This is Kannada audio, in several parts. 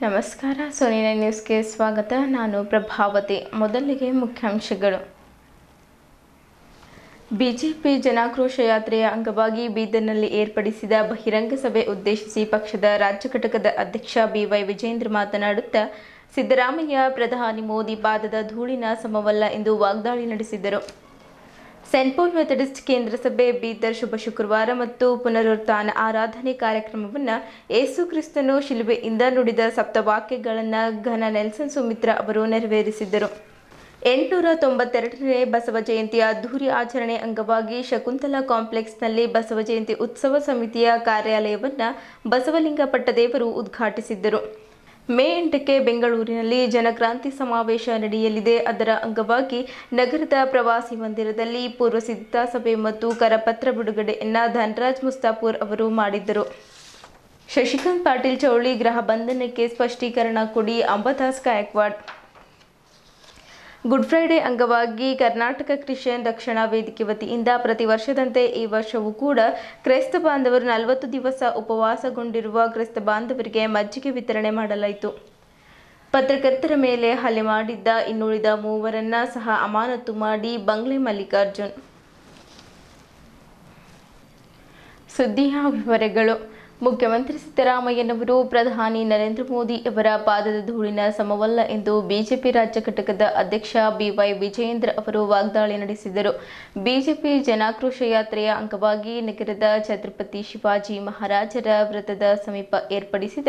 ನಮಸ್ಕಾರ. ಸೋನಿನ ನ್ಯೂಸ್ಗೆ ಸ್ವಾಗತ. ನಾನು ಪ್ರಭಾವತಿ. ಮೊದಲಿಗೆ ಮುಖ್ಯಾಂಶಗಳು. ಬಿಜೆಪಿ ಜನಾಕ್ರೋಶ ಯಾತ್ರೆಯ ಅಂಗವಾಗಿ ಬೀದರ್ನಲ್ಲಿ ಏರ್ಪಡಿಸಿದ ಬಹಿರಂಗ ಸಭೆ ಉದ್ದೇಶಿಸಿ ಪಕ್ಷದ ರಾಜ್ಯ ಘಟಕದ ಅಧ್ಯಕ್ಷ ಬಿವೈ ವಿಜೇಂದ್ರ ಮಾತನಾಡುತ್ತಾ, ಸಿದ್ದರಾಮಯ್ಯ ಪ್ರಧಾನಿ ಮೋದಿ ಪಾದದ ಧೂಳಿನ ಸಮವಲ್ಲ ಎಂದು ವಾಗ್ದಾಳಿ ನಡೆಸಿದರು. ಸೆಂಟ್ ಪೌಲ್ ಮೆಥಡಿಸ್ಟ್ ಕೇಂದ್ರ ಸಭೆ ಬೀದರ್ ಶುಭ ಶುಕ್ರವಾರ ಮತ್ತು ಪುನರುತ್ಥಾನ ಆರಾಧನೆ ಕಾರ್ಯಕ್ರಮವನ್ನು ಯೇಸು ಕ್ರಿಸ್ತನು ಶಿಲುಬೆಯಿಂದ ನುಡಿದ ಸಪ್ತವಾಕ್ಯಗಳನ್ನು ಘನ ನೆಲ್ಸನ್ ಸುಮಿತ್ರ ಅವರು ನೆರವೇರಿಸಿದರು. 892ನೇ ಬಸವ ಜಯಂತಿಯ ಅದ್ದೂರಿ ಆಚರಣೆ ಅಂಗವಾಗಿ ಶಕುಂತಲಾ ಕಾಂಪ್ಲೆಕ್ಸ್ನಲ್ಲಿ ಬಸವ ಜಯಂತಿ ಉತ್ಸವ ಸಮಿತಿಯ ಕಾರ್ಯಾಲಯವನ್ನು ಬಸವಲಿಂಗ ಪಟ್ಟದೇವರು ಉದ್ಘಾಟಿಸಿದ್ದರು. ಮೇ 8ಕ್ಕೆ ಬೆಂಗಳೂರಿನಲ್ಲಿ ಜನಕ್ರಾಂತಿ ಸಮಾವೇಶ ನಡೆಯಲಿದೆ. ಅದರ ಅಂಗವಾಗಿ ನಗರದ ಪ್ರವಾಸಿ ಮಂದಿರದಲ್ಲಿ ಪೂರ್ವ ಸಿದ್ಧತಾ ಸಭೆ ಮತ್ತು ಕರಪತ್ರ ಬಿಡುಗಡೆಯನ್ನು ಧನರಾಜ್ ಮುಸ್ತಾಪುರ್ ಅವರು ಮಾಡಿದ್ದರು. ಶಶಿಕಾಂತ್ ಪಾಟೀಲ್ ಚೌಳಿ ಗೃಹ ಬಂಧನಕ್ಕೆ ಸ್ಪಷ್ಟೀಕರಣ ಕೊಡಿ, ಅಂಬಾದಾಸ್ ಗಾಯಕ್ವಾಡ್. ಗುಡ್ ಫ್ರೈಡೆ ಅಂಗವಾಗಿ ಕರ್ನಾಟಕ ಕ್ರಿಶ್ಚಿಯನ್ ರಕ್ಷಣಾ ವೇದಿಕೆ ವತಿಯಿಂದ ಪ್ರತಿ ವರ್ಷದಂತೆ ಈ ವರ್ಷವೂ ಕೂಡ ಕ್ರೈಸ್ತ ಬಾಂಧವರು 40 ದಿವಸ ಉಪವಾಸಗೊಂಡಿರುವ ಕ್ರೈಸ್ತ ಬಾಂಧವರಿಗೆ ಮಜ್ಜಿಗೆ ವಿತರಣೆ ಮಾಡಲಾಯಿತು. ಪತ್ರಕರ್ತರ ಮೇಲೆ ಹಲ್ಲೆ ಮಾಡಿದ್ದ ಇನ್ನುಳಿದ 3 ಸಹ ಅಮಾನತು ಮಾಡಿ ಬಂಗ್ಲೆ ಮಲ್ಲಿಕಾರ್ಜುನ್. ಸುದ್ದಿಯ ವಿವರಗಳು. ಮುಖ್ಯಮಂತ್ರಿ ಸಿದ್ದರಾಮಯ್ಯನವರು ಪ್ರಧಾನಿ ನರೇಂದ್ರ ಮೋದಿ ಅವರ ಪಾದದ ಧೂಳಿನ ಸಮವಲ್ಲ ಎಂದು ಬಿಜೆಪಿ ರಾಜ್ಯ ಘಟಕದ ಅಧ್ಯಕ್ಷ ಬಿವೈ ವಿಜೇಂದ್ರ ಅವರು ವಾಗ್ದಾಳಿ ನಡೆಸಿದರು. ಬಿಜೆಪಿ ಜನಾಕ್ರೋಶ ಯಾತ್ರೆಯ ಅಂಗವಾಗಿ ನಗರದ ಛತ್ರಪತಿ ಶಿವಾಜಿ ಮಹಾರಾಜರ ವೃತ್ತದ ಸಮೀಪ ಏರ್ಪಡಿಸಿದ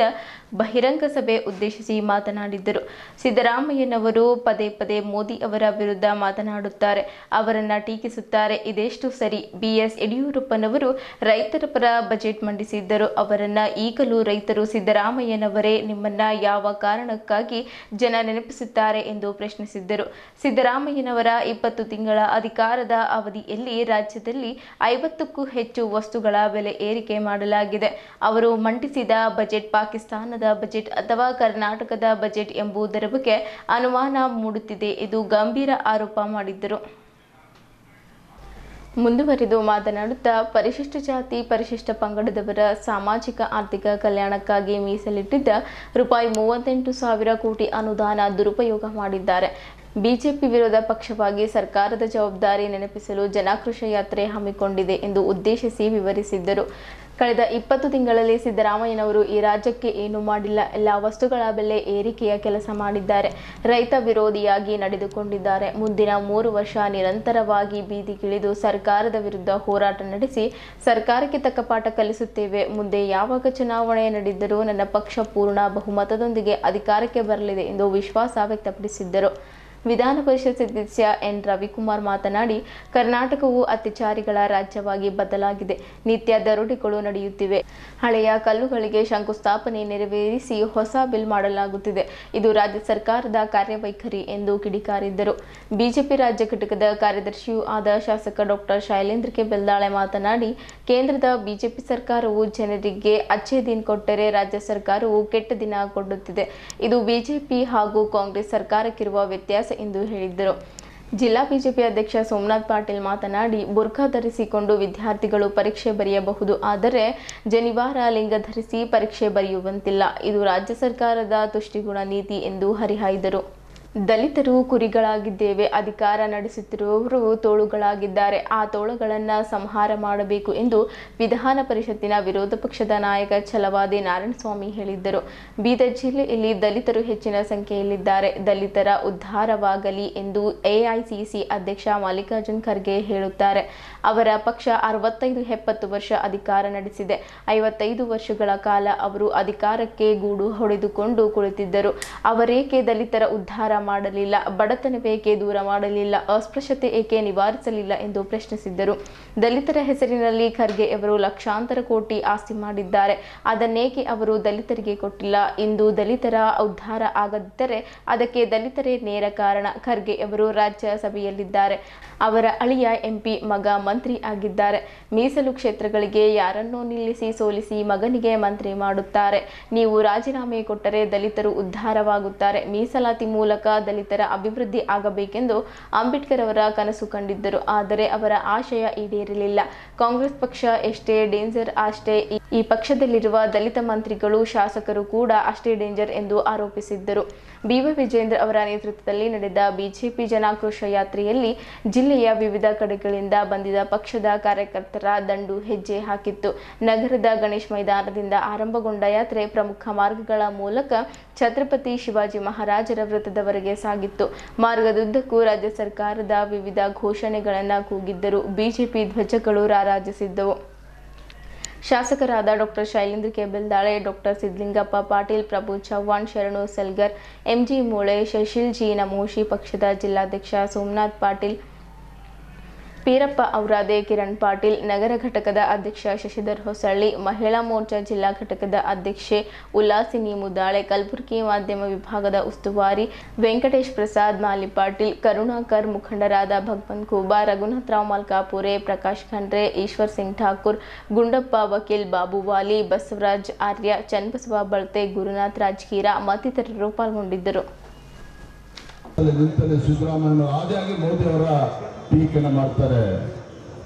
ಬಹಿರಂಗ ಸಭೆ ಉದ್ದೇಶಿಸಿ ಮಾತನಾಡಿದರು. ಸಿದ್ದರಾಮಯ್ಯನವರು ಪದೇ ಪದೇ ಮೋದಿ ಅವರ ವಿರುದ್ಧ ಮಾತನಾಡುತ್ತಾರೆ, ಅವರನ್ನ ಟೀಕಿಸುತ್ತಾರೆ. ಇದೆಷ್ಟು ಸರಿ? ಬಿಎಸ್ ಯಡಿಯೂರಪ್ಪನವರು ರೈತರ ಪರ ಬಜೆಟ್ ಮಂಡಿಸಿದ್ದರು. ಅವರನ್ನ ಈಗಲೂ ರೈತರು ಸಿದ್ದರಾಮಯ್ಯನವರೇ, ನಿಮ್ಮನ್ನ ಯಾವ ಕಾರಣಕ್ಕಾಗಿ ಜನ ನೆನಪಿಸುತ್ತಾರೆ ಎಂದು ಪ್ರಶ್ನಿಸಿದ್ದರು. ಸಿದ್ದರಾಮಯ್ಯನವರ 20 ತಿಂಗಳ ಅಧಿಕಾರದ ಅವಧಿಯಲ್ಲಿ ರಾಜ್ಯದಲ್ಲಿ 50ಕ್ಕೂ ಹೆಚ್ಚು ವಸ್ತುಗಳ ಬೆಲೆ ಏರಿಕೆ ಮಾಡಲಾಗಿದೆ. ಅವರು ಮಂಡಿಸಿದ ಬಜೆಟ್ ಪಾಕಿಸ್ತಾನದ ಬಜೆಟ್ ಅಥವಾ ಕರ್ನಾಟಕದ ಬಜೆಟ್ ಎಂಬುದರ ಬಗ್ಗೆ ಅನುಮಾನ ಮೂಡುತ್ತಿದೆ ಎಂದು ಗಂಭೀರ ಆರೋಪ ಮಾಡಿದ್ದರು. ಮುಂದುವರಿದು ಮಾತನಾಡುತ್ತಾ, ಪರಿಶಿಷ್ಟ ಜಾತಿ ಪರಿಶಿಷ್ಟ ಪಂಗಡದವರ ಸಾಮಾಜಿಕ ಆರ್ಥಿಕ ಕಲ್ಯಾಣಕ್ಕಾಗಿ ಮೀಸಲಿಟ್ಟಿದ್ದ ₹38,000 ಕೋಟಿ ಅನುದಾನ ದುರುಪಯೋಗ ಮಾಡಿದ್ದಾರೆ. ಬಿಜೆಪಿ ವಿರೋಧ ಪಕ್ಷವಾಗಿ ಸರ್ಕಾರದ ಜವಾಬ್ದಾರಿ ನೆನಪಿಸಲು ಜನಾಕ್ರೋಶ ಯಾತ್ರೆ ಹಮ್ಮಿಕೊಂಡಿದೆ ಎಂದು ಉದ್ದೇಶಿಸಿ ವಿವರಿಸಿದ್ದರು. ಕಳೆದ 20 ತಿಂಗಳಲ್ಲಿ ಸಿದ್ದರಾಮಯ್ಯನವರು ಈ ರಾಜ್ಯಕ್ಕೆ ಏನೂ ಮಾಡಿಲ್ಲ. ಎಲ್ಲ ವಸ್ತುಗಳ ಬೆಲೆ ಏರಿಕೆಯ ಕೆಲಸ ಮಾಡಿದ್ದಾರೆ. ರೈತ ವಿರೋಧಿಯಾಗಿ ನಡೆದುಕೊಂಡಿದ್ದಾರೆ. ಮುಂದಿನ 3 ವರ್ಷ ನಿರಂತರವಾಗಿ ಬೀದಿಗಿಳಿದು ಸರ್ಕಾರದ ವಿರುದ್ಧ ಹೋರಾಟ ನಡೆಸಿ ಸರ್ಕಾರಕ್ಕೆ ತಕ್ಕ ಪಾಠ ಕಲಿಸುತ್ತೇವೆ. ಮುಂದೆ ಯಾವಾಗ ಚುನಾವಣೆ ನಡೆದರೂ ನನ್ನ ಪಕ್ಷ ಪೂರ್ಣ ಬಹುಮತದೊಂದಿಗೆ ಅಧಿಕಾರಕ್ಕೆ ಬರಲಿದೆ ಎಂದು ವಿಶ್ವಾಸ ವ್ಯಕ್ತಪಡಿಸಿದ್ದರು. ವಿಧಾನ ಪರಿಷತ್ ಸದಸ್ಯ ಎನ್ ರವಿಕುಮಾರ್ ಮಾತನಾಡಿ, ಕರ್ನಾಟಕವು ಅತ್ಯಾಚಾರಿಗಳ ರಾಜ್ಯವಾಗಿ ಬದಲಾಗಿದೆ. ನಿತ್ಯ ದರೋಡೆಗಳು ನಡೆಯುತ್ತಿವೆ. ಹಳೆಯ ಕಲ್ಲುಗಳಿಗೆ ಶಂಕುಸ್ಥಾಪನೆ ನೆರವೇರಿಸಿ ಹೊಸ ಬಿಲ್ ಮಾಡಲಾಗುತ್ತಿದೆ. ಇದು ರಾಜ್ಯ ಸರ್ಕಾರದ ಕಾರ್ಯವೈಖರಿ ಎಂದು ಕಿಡಿಕಾರಿದ್ದರು. ಬಿಜೆಪಿ ರಾಜ್ಯ ಘಟಕದ ಕಾರ್ಯದರ್ಶಿಯೂ ಆದ ಶಾಸಕ ಡಾ ಶೈಲೇಂದ್ರ ಕೆ ಬೆಲ್ದಾಳೆ ಮಾತನಾಡಿ, ಕೇಂದ್ರದ ಬಿಜೆಪಿ ಸರ್ಕಾರವು ಜನರಿಗೆ ಅಚ್ಚೇ ದಿನ ಕೊಟ್ಟರೆ ರಾಜ್ಯ ಸರ್ಕಾರವು ಕೆಟ್ಟ ದಿನ ಕೊಡುತ್ತಿದೆ. ಇದು ಬಿಜೆಪಿ ಹಾಗೂ ಕಾಂಗ್ರೆಸ್ ಸರ್ಕಾರಕ್ಕಿರುವ ವ್ಯತ್ಯಾಸ ಎಂದು ಹೇಳಿದ್ದರು. ಜಿಲ್ಲಾ ಬಿಜೆಪಿ ಅಧ್ಯಕ್ಷ ಸೋಮನಾಥ್ ಪಾಟೀಲ್ ಮಾತನಾಡಿ, ಬುರ್ಖಾ ಧರಿಸಿಕೊಂಡು ವಿದ್ಯಾರ್ಥಿಗಳು ಪರೀಕ್ಷೆ ಬರೆಯಬಹುದು, ಆದರೆ ಜನಿವಾರ ಲಿಂಗ ಧರಿಸಿ ಪರೀಕ್ಷೆ ಬರೆಯುವಂತಿಲ್ಲ. ಇದು ರಾಜ್ಯ ಸರ್ಕಾರದ ತುಷ್ಟಿಗುಣ ನೀತಿ ಎಂದು ಹರಿಹಾಯ್ದರು. ದಲಿತರು ಕುರಿಗಳಾಗಿದ್ದೇವೆ, ಅಧಿಕಾರ ನಡೆಸುತ್ತಿರುವವರು ತೋಳುಗಳಾಗಿದ್ದಾರೆ. ಆ ತೋಳುಗಳನ್ನು ಸಂಹಾರ ಮಾಡಬೇಕು ಎಂದು ವಿಧಾನ ಪರಿಷತ್ತಿನ ವಿರೋಧ ಪಕ್ಷದ ನಾಯಕ ಛಲವಾದಿ ನಾರಾಯಣಸ್ವಾಮಿ ಹೇಳಿದ್ದರು. ಬೀದರ್ ಜಿಲ್ಲೆಯಲ್ಲಿ ದಲಿತರು ಹೆಚ್ಚಿನ ಸಂಖ್ಯೆಯಲ್ಲಿದ್ದಾರೆ. ದಲಿತರ ಉದ್ಧಾರವಾಗಲಿ ಎಂದು ಎಐಸಿಸಿ ಅಧ್ಯಕ್ಷ ಮಲ್ಲಿಕಾರ್ಜುನ್ ಖರ್ಗೆ ಹೇಳುತ್ತಾರೆ. ಅವರ ಪಕ್ಷ 65-70 ವರ್ಷ ಅಧಿಕಾರ ನಡೆಸಿದೆ. 55 ವರ್ಷಗಳ ಕಾಲ ಅವರು ಅಧಿಕಾರಕ್ಕೆ ಗೂಡು ಹೊಡೆದುಕೊಂಡು ಕುಳಿತಿದ್ದರು. ಅವರೇಕೆ ದಲಿತರ ಉದ್ಧಾರ ಮಾಡಲಿಲ್ಲ? ಬಡತನವೇಕೆ ದೂರ ಮಾಡಲಿಲ್ಲ? ಅಸ್ಪೃಶ್ಯತೆ ಏಕೆ ನಿವಾರಿಸಲಿಲ್ಲ ಎಂದು ಪ್ರಶ್ನಿಸಿದ್ದರು. ದಲಿತರ ಹೆಸರಿನಲ್ಲಿ ಖರ್ಗೆ ಅವರು ಲಕ್ಷಾಂತರ ಕೋಟಿ ಆಸ್ತಿ ಮಾಡಿದ್ದಾರೆ. ಅದನ್ನೇಕೆ ಅವರು ದಲಿತರಿಗೆ ಕೊಟ್ಟಿಲ್ಲ? ಇಂದು ದಲಿತರ ಉದ್ಧಾರ ಆಗದಿದ್ದರೆ ಅದಕ್ಕೆ ದಲಿತರೇ ನೇರ ಕಾರಣ. ಖರ್ಗೆ ಅವರು ರಾಜ್ಯಸಭೆಯಲ್ಲಿದ್ದಾರೆ. ಅವರ ಅಳಿಯ ಎಂಪಿ, ಮಗ ಮಂತ್ರಿ ಆಗಿದ್ದಾರೆ. ಮೀಸಲು ಕ್ಷೇತ್ರಗಳಿಗೆ ಯಾರನ್ನೋ ನಿಲ್ಲಿಸಿ ಸೋಲಿಸಿ ಮಗನಿಗೆ ಮಂತ್ರಿ ಮಾಡುತ್ತಾರೆ. ನೀವು ರಾಜೀನಾಮೆ ಕೊಟ್ಟರೆ ದಲಿತರು ಉದ್ಧಾರವಾಗುತ್ತಾರೆ. ಮೀಸಲಾತಿ ಮೂಲಕ ದಲಿತರ ಅಭಿವೃದ್ಧಿ ಆಗಬೇಕೆಂದು ಅಂಬೇಡ್ಕರ್ ಅವರ ಕನಸು ಕಂಡಿದ್ದರು. ಆದರೆ ಅವರ ಆಶಯ ಈಡೇರಲಿಲ್ಲ. ಕಾಂಗ್ರೆಸ್ ಪಕ್ಷ ಎಷ್ಟೇ ಡೇಂಜರ್ ಅಷ್ಟೇ ಈ ಪಕ್ಷದಲ್ಲಿರುವ ದಲಿತ ಮಂತ್ರಿಗಳು, ಶಾಸಕರು ಕೂಡ ಅಷ್ಟೇ ಡೇಂಜರ್ ಎಂದು ಆರೋಪಿಸಿದ್ದರು. ಬಿ.ವೈ. ವಿಜೇಂದ್ರ ಅವರ ನೇತೃತ್ವದಲ್ಲಿ ನಡೆದ ಬಿಜೆಪಿ ಜನಾಕ್ರೋಶ ಯಾತ್ರೆಯಲ್ಲಿ ಜಿಲ್ಲೆಯ ವಿವಿಧ ಕಡೆಗಳಿಂದ ಬಂದಿದ್ದ ಪಕ್ಷದ ಕಾರ್ಯಕರ್ತರ ದಂಡು ಹೆಜ್ಜೆ ಹಾಕಿತ್ತು. ನಗರದ ಗಣೇಶ್ ಮೈದಾನದಿಂದ ಆರಂಭಗೊಂಡ ಯಾತ್ರೆ ಪ್ರಮುಖ ಮಾರ್ಗಗಳ ಮೂಲಕ ಛತ್ರಪತಿ ಶಿವಾಜಿ ಮಹಾರಾಜರ ವೃತ್ತದವರೆಗೆ ಸಾಗಿತ್ತು. ಮಾರ್ಗದುದ್ದಕ್ಕೂ ರಾಜ್ಯ ಸರ್ಕಾರದ ವಿವಿಧ ಘೋಷಣೆಗಳನ್ನು ಕೂಗಿದ್ದರು. ಬಿಜೆಪಿ ಧ್ವಜಗಳು ರಾರಾಜಿಸಿದ್ದವು. ಶಾಸಕರಾದ doctor Shailendra K Beldale, doctor Siddhalingappa Patil, Prabhu Chauhan, Sharanu Salgar, MG ಮೂಳೆ, ಶಶಿಲ್ ಜಿ ನಮೋಶಿ, ಪಕ್ಷದ ಜಿಲ್ಲಾಧ್ಯಕ್ಷ ಸೋಮನಾಥ್ ಪಾಟೀಲ್, ಪೀರಪ್ಪ ಔರಾದೆ, ಕಿರಣ್ ಪಾಟೀಲ್, ನಗರ ಘಟಕದ ಅಧ್ಯಕ್ಷ ಶಶಿಧರ್ ಹೊಸಳ್ಳಿ, ಮಹಿಳಾ ಮೋರ್ಚಾ ಜಿಲ್ಲಾ ಘಟಕದ ಅಧ್ಯಕ್ಷೆ ಉಲ್ಲಾಸಿನಿ ಮುದಾಳೆ, ಕಲಬುರಗಿ ಮಾಧ್ಯಮ ವಿಭಾಗದ ಉಸ್ತುವಾರಿ ವೆಂಕಟೇಶ್ ಪ್ರಸಾದ್ ಮಾಲಿಪಾಟೀಲ್, ಕರುಣಾಕರ್, ಮುಖಂಡರಾದ ಭಗವಂತ್ ಖೂಬಾ, ರಘುನಾಥರಾವ್ ಮಲ್ಕಾಪುರೆ, ಪ್ರಕಾಶ್ ಖಂಡ್ರೆ, ಈಶ್ವರ್ ಸಿಂಗ್ ಠಾಕೂರ್, ಗುಂಡಪ್ಪ ವಕೀಲ್, ಬಾಬುವಾಲಿ, ಬಸವರಾಜ್ ಆರ್ಯ, ಚನ್ನಬಸವ ಬಳತೆ, ಗುರುನಾಥ್ ರಾಜಕೀರ ಮತ್ತಿತರರು ಪಾಲ್ಗೊಂಡಿದ್ದರು. ಸಿದ್ದರಾಮಯ್ಯ ಆದಿಯಾಗಿ ಮೋದಿ ಅವರ ಟೀಕೆಯನ್ನು ಮಾಡ್ತಾರೆ.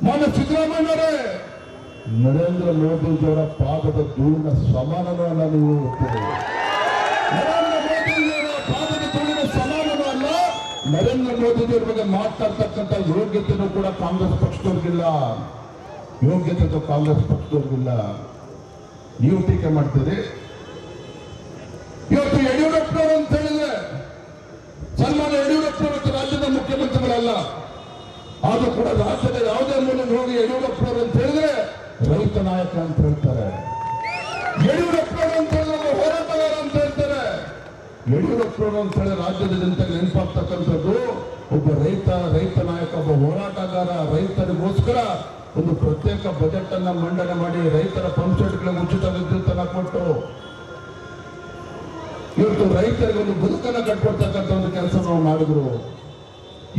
ಮಾನ್ಯ ಸಿದ್ದರಾಮಯ್ಯವರೇ, ನರೇಂದ್ರ ಮೋದಿಜಿಯವರ ಪಾದದ ಧೂಳಿನ ಸಮಾನನೂ ಅಲ್ಲ. ನೀವು ನರೇಂದ್ರ ಮೋದಿಜಿಯವರ ಪಾದದ ಧೂಳಿನ ಸಮಾನನೂ ಅಲ್ಲ. ನರೇಂದ್ರ ಮೋದಿಜಿಯವರ ಬಗ್ಗೆ ಮಾತಾಡ್ತಕ್ಕಂಥ ಯೋಗ್ಯತೆಯೂ ಕೂಡ ಕಾಂಗ್ರೆಸ್ ಪಕ್ಷದವ್ರಿಗಿಲ್ಲ. ಯೋಗ್ಯತೆ ಕಾಂಗ್ರೆಸ್ ಪಕ್ಷದವ್ರಿಗಿಲ್ಲ. ನೀವು ಟೀಕೆ ಮಾಡ್ತೀರಿ. ಇವತ್ತು ಯಡಿಯೂರಪ್ಪನವರು ಅಂತ ಹೇಳಿದ್ರೆ ಸನ್ಮಾನ್ಯ ಯಡಿಯೂರಪ್ಪನವರು ರಾಜ್ಯದ ಮುಖ್ಯಮಂತ್ರಿಗಳಲ್ಲ. ಆದ್ರೂ ಕೂಡ ರಾಜ್ಯದ ಯಾವುದೇ ಮೂಲಕ ಹೋಗಿ ಯಡಿಯೂರಪ್ಪನವರು ಅಂತ ಹೇಳಿದ್ರೆ ರೈತ ನಾಯಕ ಅಂತ ಹೇಳ್ತಾರೆ. ಯಡಿಯೂರಪ್ಪನವರು ಅಂತ ಹೇಳಿದ್ರೆ ಹೋರಾಟಗಾರ ಅಂತ ಹೇಳ್ತಾರೆ. ಯಡಿಯೂರಪ್ಪನವರು ಅಂತ ಹೇಳಿ ರಾಜ್ಯದ ಜನತೆಗೆ ನೆನಪಾಗ್ತಕ್ಕಂಥದ್ದು ಒಬ್ಬ ರೈತ ನಾಯಕ, ಒಬ್ಬ ಹೋರಾಟಗಾರ. ರೈತರಿಗೋಸ್ಕರ ಒಂದು ಪ್ರತ್ಯೇಕ ಬಜೆಟ್ ಅನ್ನ ಮಂಡನೆ ಮಾಡಿ ರೈತರ ಪಂಪ್ಸೆಟ್ಗಳಿಗೆ ಉಚಿತ ವಿದ್ಯುತ್ ಅನ್ನ ಕೊಟ್ಟು ಇವತ್ತು ರೈತರಿಗೆ ಒಂದು ಬದುಕನ್ನು ಕಟ್ಕೊಡ್ತಕ್ಕಂಥ ಒಂದು ಕೆಲಸವನ್ನು ಮಾಡಿದ್ರು.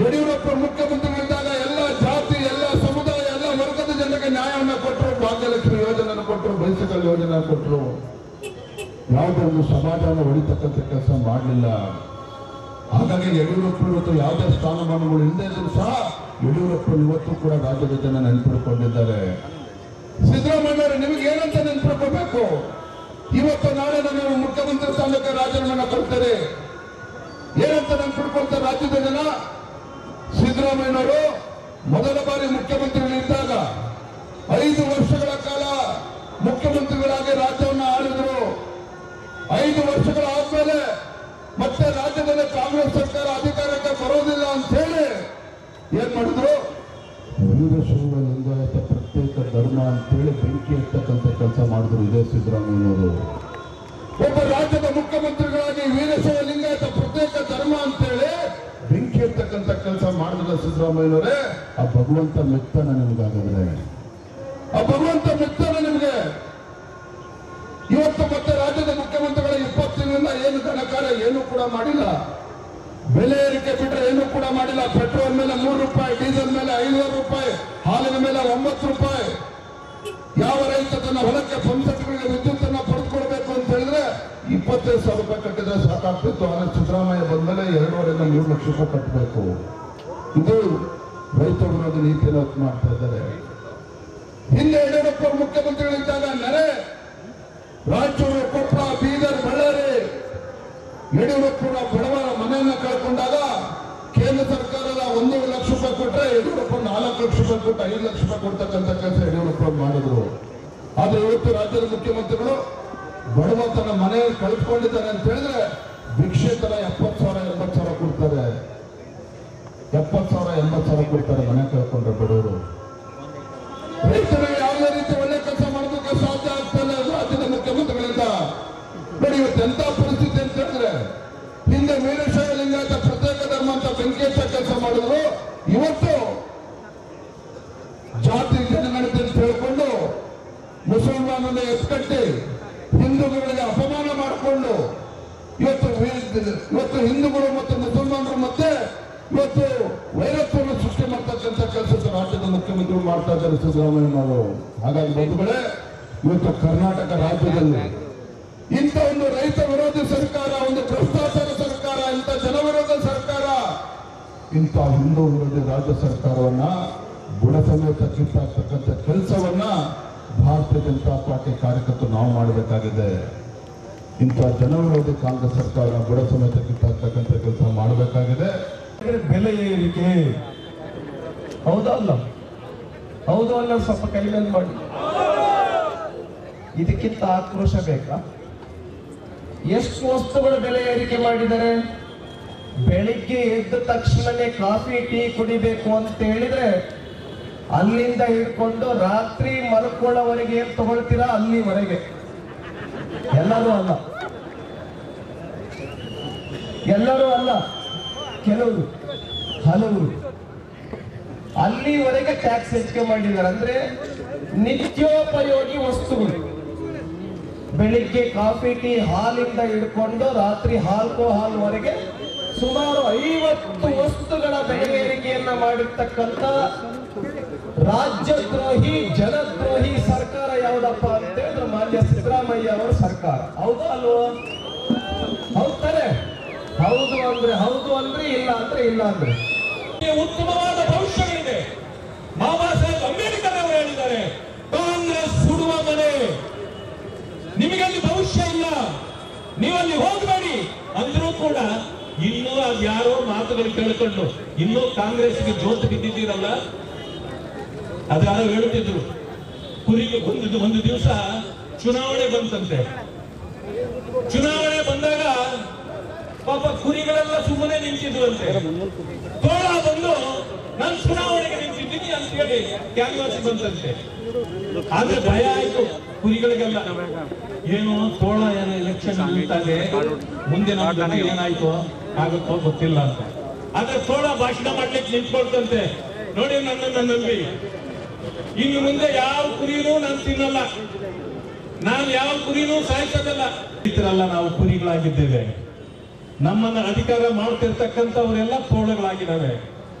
ಯಡಿಯೂರಪ್ಪ ಮುಖ್ಯಮಂತ್ರಿಗಳಿದ್ದಾಗ ಎಲ್ಲ ಜಾತಿ, ಎಲ್ಲ ಸಮುದಾಯ, ಎಲ್ಲ ವರ್ಗದ ಜನರಿಗೆ ನ್ಯಾಯವನ್ನು ಕೊಟ್ಟರು. ಭಾಗ್ಯಲಕ್ಷ್ಮಿ ಯೋಜನೆ ಕೊಟ್ಟರು, ಬೈಸಿಕಲ್ ಯೋಜನೆ ಕೊಟ್ಟರು. ಯಾವುದೇ ಒಂದು ಸಮಾಜವನ್ನು ಹೊಡಿತಕ್ಕಂಥ ಕೆಲಸ ಮಾಡಲಿಲ್ಲ. ಹಾಗಾಗಿ ಯಡಿಯೂರಪ್ಪ ಇವತ್ತು ಯಾವುದೇ ಸ್ಥಾನಮಾನಗಳು ಇಲ್ಲದೆ ಇದ್ರೂ ಸಹ ಯಡಿಯೂರಪ್ಪ ಇವತ್ತು ಕೂಡ ರಾಜ್ಯದ ಜನ ನೆನಪಿಡ್ಕೊಂಡಿದ್ದಾರೆ. ಸಿದ್ದರಾಮಯ್ಯ ನಿಮಗೆ ಏನಂತ ನೆನಪಿಡ್ಕೋಬೇಕು? ಇವತ್ತು ನಾಳೆ ನಾನು ಮುಖ್ಯಮಂತ್ರಿ ಸ್ಥಾನಕ್ಕೆ ರಾಜೀನಾಮೆ ಕೊಡ್ತಾರೆ. ಏನಂತ ನೆನಪಿಡ್ಕೊಳ್ತಾರೆ ರಾಜ್ಯದ ಜನ? ಸಿದ್ದರಾಮಯ್ಯನವರು ಮೊದಲ ಬಾರಿ ಮುಖ್ಯಮಂತ್ರಿಗಳಿದ್ದಾಗ 5 ವರ್ಷಗಳ ಕಾಲ ಮುಖ್ಯಮಂತ್ರಿಗಳಾಗಿ ರಾಜ್ಯವನ್ನು ಆಳಿದ್ರು. 5 ವರ್ಷಗಳಾದ್ಮೇಲೆ ಮತ್ತೆ ರಾಜ್ಯದಲ್ಲಿ ಕಾಂಗ್ರೆಸ್ ಸರ್ಕಾರ ಅಧಿಕಾರಕ್ಕೆ ಬರೋದಿಲ್ಲ ಅಂತ ಹೇಳಿ ಏನ್ ಮಾಡಿದ್ರು? ವೀರಶೈವ ಲಿಂಗಾಯತ ಪ್ರತ್ಯೇಕ ಧರ್ಮ ಅಂತೇಳಿ ಬೆಂಕಿ ಇರ್ತಕ್ಕಂಥ ಕೆಲಸ ಮಾಡಿದ್ರು ಇದೇ ಸಿದ್ದರಾಮಯ್ಯನವರು. ಒಬ್ಬ ರಾಜ್ಯದ ಮುಖ್ಯಮಂತ್ರಿಗಳಾಗಿ ವೀರಶೈವ ಲಿಂಗಾಯತ ಪ್ರತ್ಯೇಕ ಧರ್ಮ ಅಂತೇಳಿ ಬೆಂಕಿ ಇರ್ತಕ್ಕಂಥ ಕೆಲಸ ಮಾಡಿದ್ರೆ ಸಿದ್ದರಾಮಯ್ಯನವರೇ, ಆ ಭಗವಂತ ಮೆತ್ತನ ನಿಮ್ಗಾಗಿದ್ರೆ, ಆ ಭಗವಂತ ಮೆತ್ತನ ನಿಮ್ಗೆ. ಇವತ್ತು ಮತ್ತೆ ರಾಜ್ಯದ ಮುಖ್ಯಮಂತ್ರಿಗಳ 20 ದಿನದಿಂದ ಏನು ಘನಕಾರ್ಯ ಏನು ಕೂಡ ಮಾಡಿಲ್ಲ. ಬೆಲೆ ಏರಿಕೆ ಬಿಟ್ಟರೆ ಏನು ಕೂಡ ಮಾಡಿಲ್ಲ. ಪೆಟ್ರೋಲ್ ಮೇಲೆ 3 ರೂಪಾಯಿ, ಡೀಸೆಲ್ ಮೇಲೆ 500 ರೂಪಾಯಿ, ಹಾಲಿನ ಮೇಲೆ 9 ರೂಪಾಯಿ. ಯಾವ ರೈತ ತನ್ನ ಹೊಲಕ್ಕೆ ಪಂಪ್ಸೆಟ್ಗಳಿಗೆ ವಿದ್ಯುತ್ ಅನ್ನ ಪಡೆದುಕೊಳ್ಬೇಕು ಅಂತ ಹೇಳಿದ್ರೆ 25,000 ರೂಪಾಯಿ ಕಟ್ಟಿದ್ರೆ ಸಾಕಾಗ್ತಿತ್ತು. ಆದರೆ ಸಿದ್ದರಾಮಯ್ಯ ಬಂದ್ಮೇಲೆ 2.5 3 ಲಕ್ಷ ರೂಪಾಯಿ ಕಟ್ಟಬೇಕು. ಇದು ರೈತ ವಿರೋಧಿ ನೀತಿಯನ್ನು ಮಾಡ್ತಾ ಇದ್ದಾರೆ. ಹಿಂದೆ ಯಡಿಯೂರಪ್ಪ ಮುಖ್ಯಮಂತ್ರಿಗಳಿದ್ದಾಗ ನೆರೆ ರಾಯಚೂರು, ಕೊಪ್ಪಳ, ಬೀದರ್, ಬಳ್ಳಾರಿ ಯಡಿಯೂರಪ್ಪನ ಬಡವರ ಮನೆಯನ್ನ ಕಳ್ಕೊಂಡಾಗ ಕೇಂದ್ರ ಸರ್ಕಾರದ 1 ಲಕ್ಷ ರೂಪಾಯಿ ಕೊಟ್ಟರೆ ಯಡಿಯೂರಪ್ಪ 4 ಲಕ್ಷ ರೂಪಾಯಿ ಕೊಟ್ಟು 5 ಲಕ್ಷ ರೂಪಾಯಿ ಕೊಡ್ತಕ್ಕಂಥ ಕೆಲಸ ಯಡಿಯೂರಪ್ಪ ಮಾಡಿದ್ರು. ಆದ್ರೆ ಇವತ್ತು ರಾಜ್ಯದ ಮುಖ್ಯಮಂತ್ರಿಗಳು ಬಡವ ತನ್ನ ಮನೆ ಕಳ್ಕೊಂಡಿದ್ದಾರೆ ಅಂತ ಹೇಳಿದ್ರೆ ಭಿಕ್ಷೆ ತರ 70,000 80,000 ಕೊಡ್ತಾರೆ. 70,000 80,000 ಕೊಡ್ತಾರೆ ಮನೆ ಕಳ್ಕೊಂಡ್ರೆ ಬಡವರು. ರೈತರಿಗೆ ಯಾವುದೇ ರೀತಿ ಒಳ್ಳೆ ಕೆಲಸ ಮಾಡೋದಕ್ಕೆ ಸಾಧ್ಯ ಆಗ್ತಲ್ಲ ರಾಜ್ಯದ ಮುಖ್ಯಮಂತ್ರಿಗಳಿಂದ. ನೋಡಿ ಇವತ್ತು ಎಂತ ಪರಿಸ್ಥಿತಿ ಅಂತ ಹೇಳಿದ್ರೆ, ಹಿಂದೆ ವೀರಶೈವ ಲಿಂಗಾಯತ ಪ್ರತ್ಯೇಕ ಧರ್ಮ ಅಂತ ಬೆಂಕಿ ಹಚ್ಚ ಕೆಲಸ ಮಾಡಿದ್ರು. ಇವತ್ತು ಜಾತಿ ಜನಗಣತಿ ಅಂತ ಹೇಳ್ಕೊಂಡು ಮುಸಲ್ಮಾನರನ್ನ ಎತ್ಕಟ್ಟಿ ಹಿಂದೂಗಳಿಗೆ ಅಪಮಾನ ಮಾಡಿಕೊಂಡು ಇವತ್ತು ಹಿಂದೂಗಳು ಮತ್ತು ಮುಸಲ್ಮಾನರು ಮತ್ತೆ ಇವತ್ತು ವೈರತ್ವವನ್ನು ಸೃಷ್ಟಿ ಮಾಡ್ತಕ್ಕಂಥ ಕೆಲಸ ರಾಜ್ಯದ ಮುಖ್ಯಮಂತ್ರಿಗಳು ಮಾಡ್ತಾ ಇದ್ದಾರೆ ಸಿದ್ದರಾಮಯ್ಯನವರು. ಹಾಗಾಗಿ ಬಂಧುಗಳೇ, ಇವತ್ತು ಕರ್ನಾಟಕ ರಾಜ್ಯದಲ್ಲಿ ಇಂಥ ಒಂದು ರೈತ ವಿರೋಧಿ ಸರ್ಕಾರ, ಒಂದು ಭ್ರಷ್ಟಾಚಾರ ಸರ್ಕಾರ, ಇಂಥ ಜನವಿರೋಧ ಇಂಥ ಹಿಂದೂ ವಿರೋಧಿ ರಾಜ್ಯ ಸರ್ಕಾರವನ್ನ ಬುಡ ಸಮೇತ ಕಿತ್ತಾಕ್ತಕ್ಕಂಥ ಕೆಲಸವನ್ನ ಭಾರತೀಯ ಜನತಾ ಪಾರ್ಟಿ ಕಾರ್ಯಕರ್ತರು ನಾವು ಮಾಡಬೇಕಾಗಿದೆ. ಇಂಥ ಜನವಿರೋಧಿ ಕಾಂಗ್ರೆಸ್ ಸರ್ಕಾರ ಬುಡ ಸಮೇತ ಕಿತ್ತಾಕ್ತಕ್ಕಂಥ ಕೆಲಸ ಮಾಡಬೇಕಾಗಿದೆ. ಬೆಲೆ ಏರಿಕೆ ಹೌದಾ ಅಲ್ಲ? ಹೌದು ಅಲ್ಲ? ಸ್ವಲ್ಪ ಕೈಮೇಲೆ ಮಾಡಿ. ಇದಕ್ಕಿಂತ ಆಕ್ರೋಶ ಬೇಕಾ? ಎಷ್ಟು ವಸ್ತುಗಳ ಬೆಲೆ ಏರಿಕೆ ಮಾಡಿದ್ದಾರೆ. ಬೆಳಿಗ್ಗೆ ಎದ್ದ ತಕ್ಷಣನೇ ಕಾಫಿ ಟೀ ಕುಡಿಬೇಕು ಅಂತ ಹೇಳಿದ್ರೆ ಅಲ್ಲಿಂದ ಹಿಡ್ಕೊಂಡು ರಾತ್ರಿ ಮಲ್ಕೊಳ್ಳೋವರೆಗೆ ಏನ್ ತಗೊಳ್ತೀರಾ ಅಲ್ಲಿವರೆಗೆ. ಎಲ್ಲರೂ ಅಲ್ಲ, ಎಲ್ಲರೂ ಅಲ್ಲ, ಕೆಲವರು ಹಲವರು ಅಲ್ಲಿವರೆಗೆ ಟ್ಯಾಕ್ಸ್ ಹೆಚ್ಚಿಗೆ ಮಾಡಿದ್ದಾರೆ. ಅಂದ್ರೆ ನಿತ್ಯೋಪಯೋಗಿ ವಸ್ತುಗಳು, ಬೆಳಿಗ್ಗೆ ಕಾಫಿ ಟೀ ಹಾಲಿಂದ ಹಿಡ್ಕೊಂಡು ರಾತ್ರಿ ಹಾಲ್ವರೆಗೆ ಸುಮಾರು 50 ವಸ್ತುಗಳ ಬೆಲೆ ಏರಿಕೆಯನ್ನ ಮಾಡಿರ್ತಕ್ಕಂಥ ರಾಜ್ಯದ್ರೋಹಿ ಜನದ್ರೋಹಿ ಸರ್ಕಾರ ಯಾವುದಪ್ಪ ಅಂತ ಹೇಳಿದ್ರೆ ಮಾನ್ಯ ಸಿದ್ದರಾಮಯ್ಯ ಅವರ ಸರ್ಕಾರ. ಹೌದು ಅಲ್ವೋ? ಹೌದಾನೆ? ಹೌದು ಅಂದ್ರೆ ಹೌದು ಅಂದ್ರೆ, ಇಲ್ಲ ಅಂದ್ರೆ ಇಲ್ಲ ಅಂದ್ರೆ. ಉತ್ತಮವಾದ ಭವಿಷ್ಯಗಳಿದೆ. ಬಾಬಾ ಸಾಹೇಬ್ ಅಂಬೇಡ್ಕರ್ ಅವರು ಹೇಳಿದ್ದಾರೆ, ಕಾಂಗ್ರೆಸ್ ಸುಡುವ ಮನೆ, ನಿಮಗಲ್ಲಿ ಭವಿಷ್ಯ ಇಲ್ಲ, ನೀವಲ್ಲಿ ಹೋಗಬೇಡಿ ಅಂದ್ರೂ ಕೂಡ ಇನ್ನೂ ಯಾರೋ ಮಾತುಗಳು ಕೇಳಿಕೊಂಡು ಇನ್ನೂ ಕಾಂಗ್ರೆಸ್ಗೆ ಜೋತು ಬಿದ್ದಿದ್ದೀರಲ್ಲ. ಅದ್ಯಾರೋ ಹೇಳುತ್ತಿದ್ರು, ಕುರಿಗೆ ಒಂದು ದಿವಸ ಚುನಾವಣೆ ಬಂತಂತೆ. ಚುನಾವಣೆ ಬಂದಾಗ ಪಾಪ ಕುರಿಗಳೆಲ್ಲ ಸುಮ್ಮನೆ ನಿಂತಿದ್ವಂತೆ. ತೋಳ ಬಂದು ನಾನು ಚುನಾವಣೆಗೆ ನಿಂತಿದ್ದೀನಿ ಅಂತ ಹೇಳಿ ಕ್ಯಾನ್ವಾಸ್ ಬಂತಂತೆ. ಆದ್ರೆ ಭಯ ಆಯ್ತು ಕುರಿಗಳಿಗೆಲ್ಲ, ಏನು ತೋಳ ಏನೋ ಎಲೆಕ್ಷನ್ ನಿಂತಾಗೆ ಮುಂದೆ ನಮ್ಮ ಏನಾಯ್ತು ಆಗುತ್ತೋ ಗೊತ್ತಿಲ್ಲ ಅಂತ. ಆದ್ರೆ ತೋಳ ಭಾಷಣ ಮಾಡ್ಲಿಕ್ಕೆ ನಿಂತ್ಕೊಳ್ತಂತೆ, ನೋಡಿ ನನ್ನನ್ನು ನಂಬಿ, ಇನ್ನು ಮುಂದೆ ಯಾವ ಕುರಿನೂ ನಾನು ತಿನ್ನಲ್ಲ, ನಾನು ಯಾವ ಕುರಿನೂ ಸಾಯಿಸೋದಲ್ಲ. ಇತರಲ್ಲ ನಾವು ಕುರಿಗಳಾಗಿದ್ದೇವೆ, ನಮ್ಮನ್ನ ಅಧಿಕಾರ ಮಾಡ್ತಿರ್ತಕ್ಕಂಥವರೆಲ್ಲ ತೋಳಗಳಾಗಿದ್ದಾವೆ.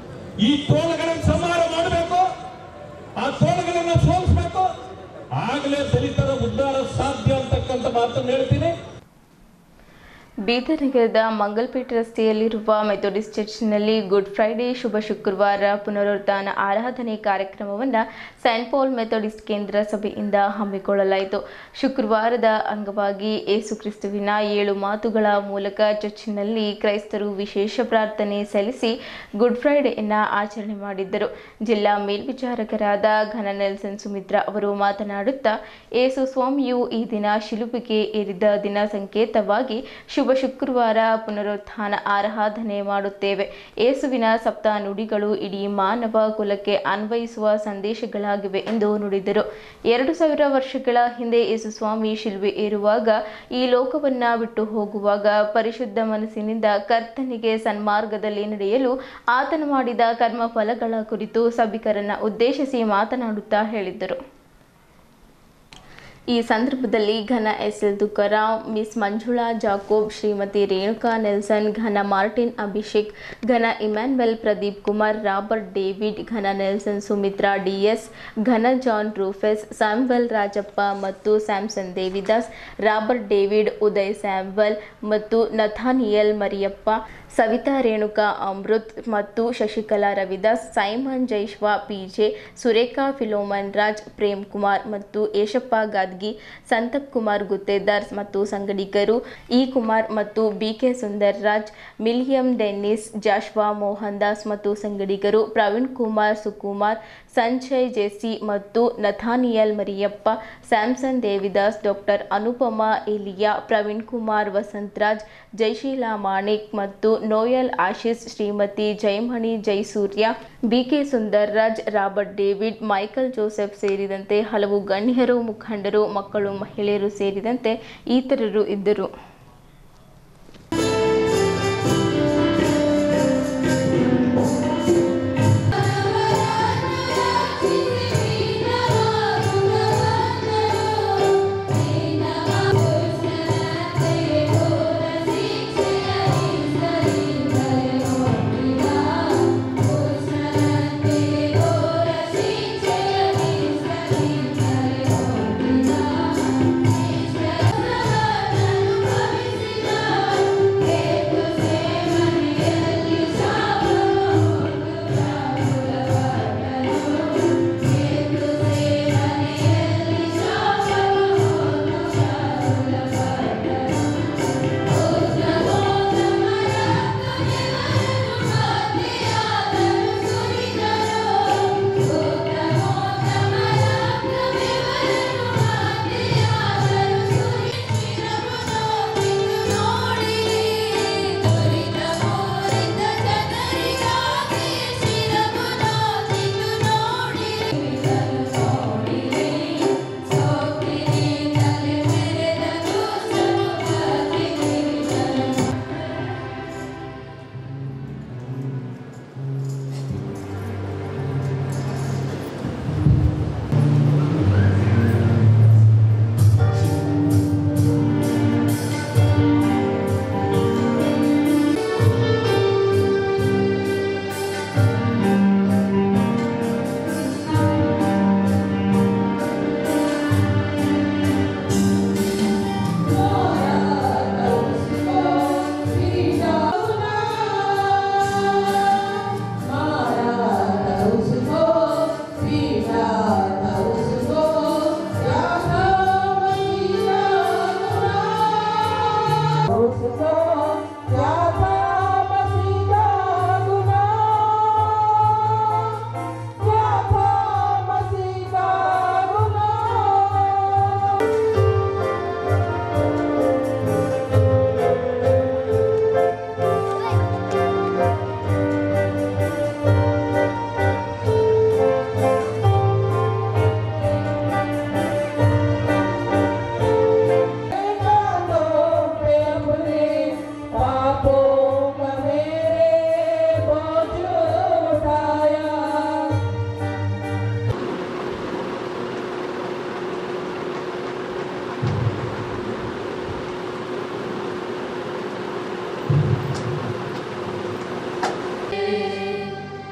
ಈ ತೋಳಗಳನ್ನು ಸಂಹಾರ ಮಾಡಬೇಕು, ಆ ತೋಳಗಳನ್ನ ಸೋಲಿಸಬೇಕು, ಆಗಲೇ ದಲಿತರ ಉದ್ಧಾರ ಸಾಧ್ಯ ಅಂತಕ್ಕಂಥ ಮಾತನ್ನು ಹೇಳ್ತೀನಿ. ಬೀದರ್ ನಗರದ ಮಂಗಲ್ಪೇಟೆ ರಸ್ತೆಯಲ್ಲಿರುವ ಮೆಥೋಡಿಸ್ಟ್ ಚರ್ಚ್ನಲ್ಲಿ ಗುಡ್ ಫ್ರೈಡೆ ಶುಭ ಶುಕ್ರವಾರ ಪುನರುತ್ಥಾನ ಆರಾಧನೆ ಕಾರ್ಯಕ್ರಮವನ್ನು ಸೈಂಟ್ ಪಾಲ್ ಮೆಥೋಡಿಸ್ಟ್ ಕೇಂದ್ರ ಸಭೆಯಿಂದ ಹಮ್ಮಿಕೊಳ್ಳಲಾಯಿತು. ಶುಕ್ರವಾರದ ಅಂಗವಾಗಿ ಯೇಸು ಕ್ರಿಸ್ತುವಿನ 7 ಮಾತುಗಳ ಮೂಲಕ ಚರ್ಚ್ನಲ್ಲಿ ಕ್ರೈಸ್ತರು ವಿಶೇಷ ಪ್ರಾರ್ಥನೆ ಸಲ್ಲಿಸಿ ಗುಡ್ ಫ್ರೈಡೆಯನ್ನು ಆಚರಣೆ ಮಾಡಿದ್ದರು. ಜಿಲ್ಲಾ ಮೇಲ್ವಿಚಾರಕರಾದ ಘನ ನೆಲ್ಸನ್ ಸುಮಿತ್ರಾ ಅವರು ಮಾತನಾಡುತ್ತಾ, ಯೇಸು ಸ್ವಾಮಿಯು ಈ ದಿನ ಶಿಲುಬೆಗೆ ಏರಿದ ದಿನ ಸಂಕೇತವಾಗಿ ಶುಭ ಶುಕ್ರವಾರ ಪುನರುತ್ಥಾನ ಆರಾಧನೆ ಮಾಡುತ್ತೇವೆ. ಯೇಸುವಿನ ಸಪ್ತ ನುಡಿಗಳು ಇಡೀ ಮಾನವ ಕುಲಕ್ಕೆ ಅನ್ವಯಿಸುವ ಸಂದೇಶಗಳಾಗಿವೆ ಎಂದು ನುಡಿದರು. 2000 ವರ್ಷಗಳ ಹಿಂದೆ ಯೇಸು ಸ್ವಾಮಿ ಶಿಲುಬೆ ಏರುವಾಗ, ಈ ಲೋಕವನ್ನ ಬಿಟ್ಟು ಹೋಗುವಾಗ ಪರಿಶುದ್ಧ ಮನಸ್ಸಿನಿಂದ ಕರ್ತನಿಗೆ ಸನ್ಮಾರ್ಗದಲ್ಲಿ ನಡೆಯಲು ಆತನು ಮಾಡಿದ ಕರ್ಮ ಫಲಗಳ ಕುರಿತು ಸಭಿಕರನ್ನ ಉದ್ದೇಶಿಸಿ ಮಾತನಾಡುತ್ತಾ ಹೇಳಿದ್ದರು. ಈ ಸಂದರ್ಭದಲ್ಲಿ ಘನ SL. Tukaram, miss Manjula Jacob, Shrimati Renuka Nelson, ಘನ ಮಾರ್ಟಿನ್ ಅಭಿಷೇಕ್, ಘನ Emmanuel Pradeep Kumar, Robert David, ಘನ ನೆಲ್ಸನ್ ಸುಮಿತ್ರಾ ಡಿಎಸ್, ಘನ ಜಾನ್ ರೂಫೆಸ್, ಸ್ಯಾಮ್ವೆಲ್ ರಾಜಪ್ಪ ಮತ್ತು Samson Devidas, Robert David, Uday Samuel ಮತ್ತು ನಥಾನಿಯಲ್ ಮರಿಯಪ್ಪ, ಸವಿತಾ ರೇಣುಕಾ ಅಮೃತ್ ಮತ್ತು Shashikala Ravidas, Simon Joshua PJ, Surekha Philemon Raj, Prem Kumar ಮತ್ತು ಯಶಪ್ಪ ಗಾದ್ಗಿ, ಸಂತಪ್ ಕುಮಾರ್ ಗುತ್ತೇದಾರ್ ಮತ್ತು ಸಂಗಡಿಗರು, ಇ ಕುಮಾರ್ ಮತ್ತು BK Sundar Raj, William Dennis, Joshua Mohan Das ಮತ್ತು ಸಂಗಡಿಗರು, ಪ್ರವೀಣ್ ಕುಮಾರ್ ಸುಕುಮಾರ್, ಸಂಜಯ್ ಜೆಸಿ ಮತ್ತು Nathaniel Mariyappa, Samson Devidas, doctor Anupama Elia, Praveen Kumar Vasantharaj, Jaisheela Manik ಮತ್ತು Noel Ashis, Shrimati Jayamani Jaisurya, BK Sundar Raj, Robert David, Michael Joseph ಸೇರಿದಂತೆ ಹಲವು ಗಣ್ಯರು, ಮುಖಂಡರು, ಮಕ್ಕಳು, ಮಹಿಳೆಯರು ಸೇರಿದಂತೆ ಇತರರು ಇದ್ದರು. Thank you.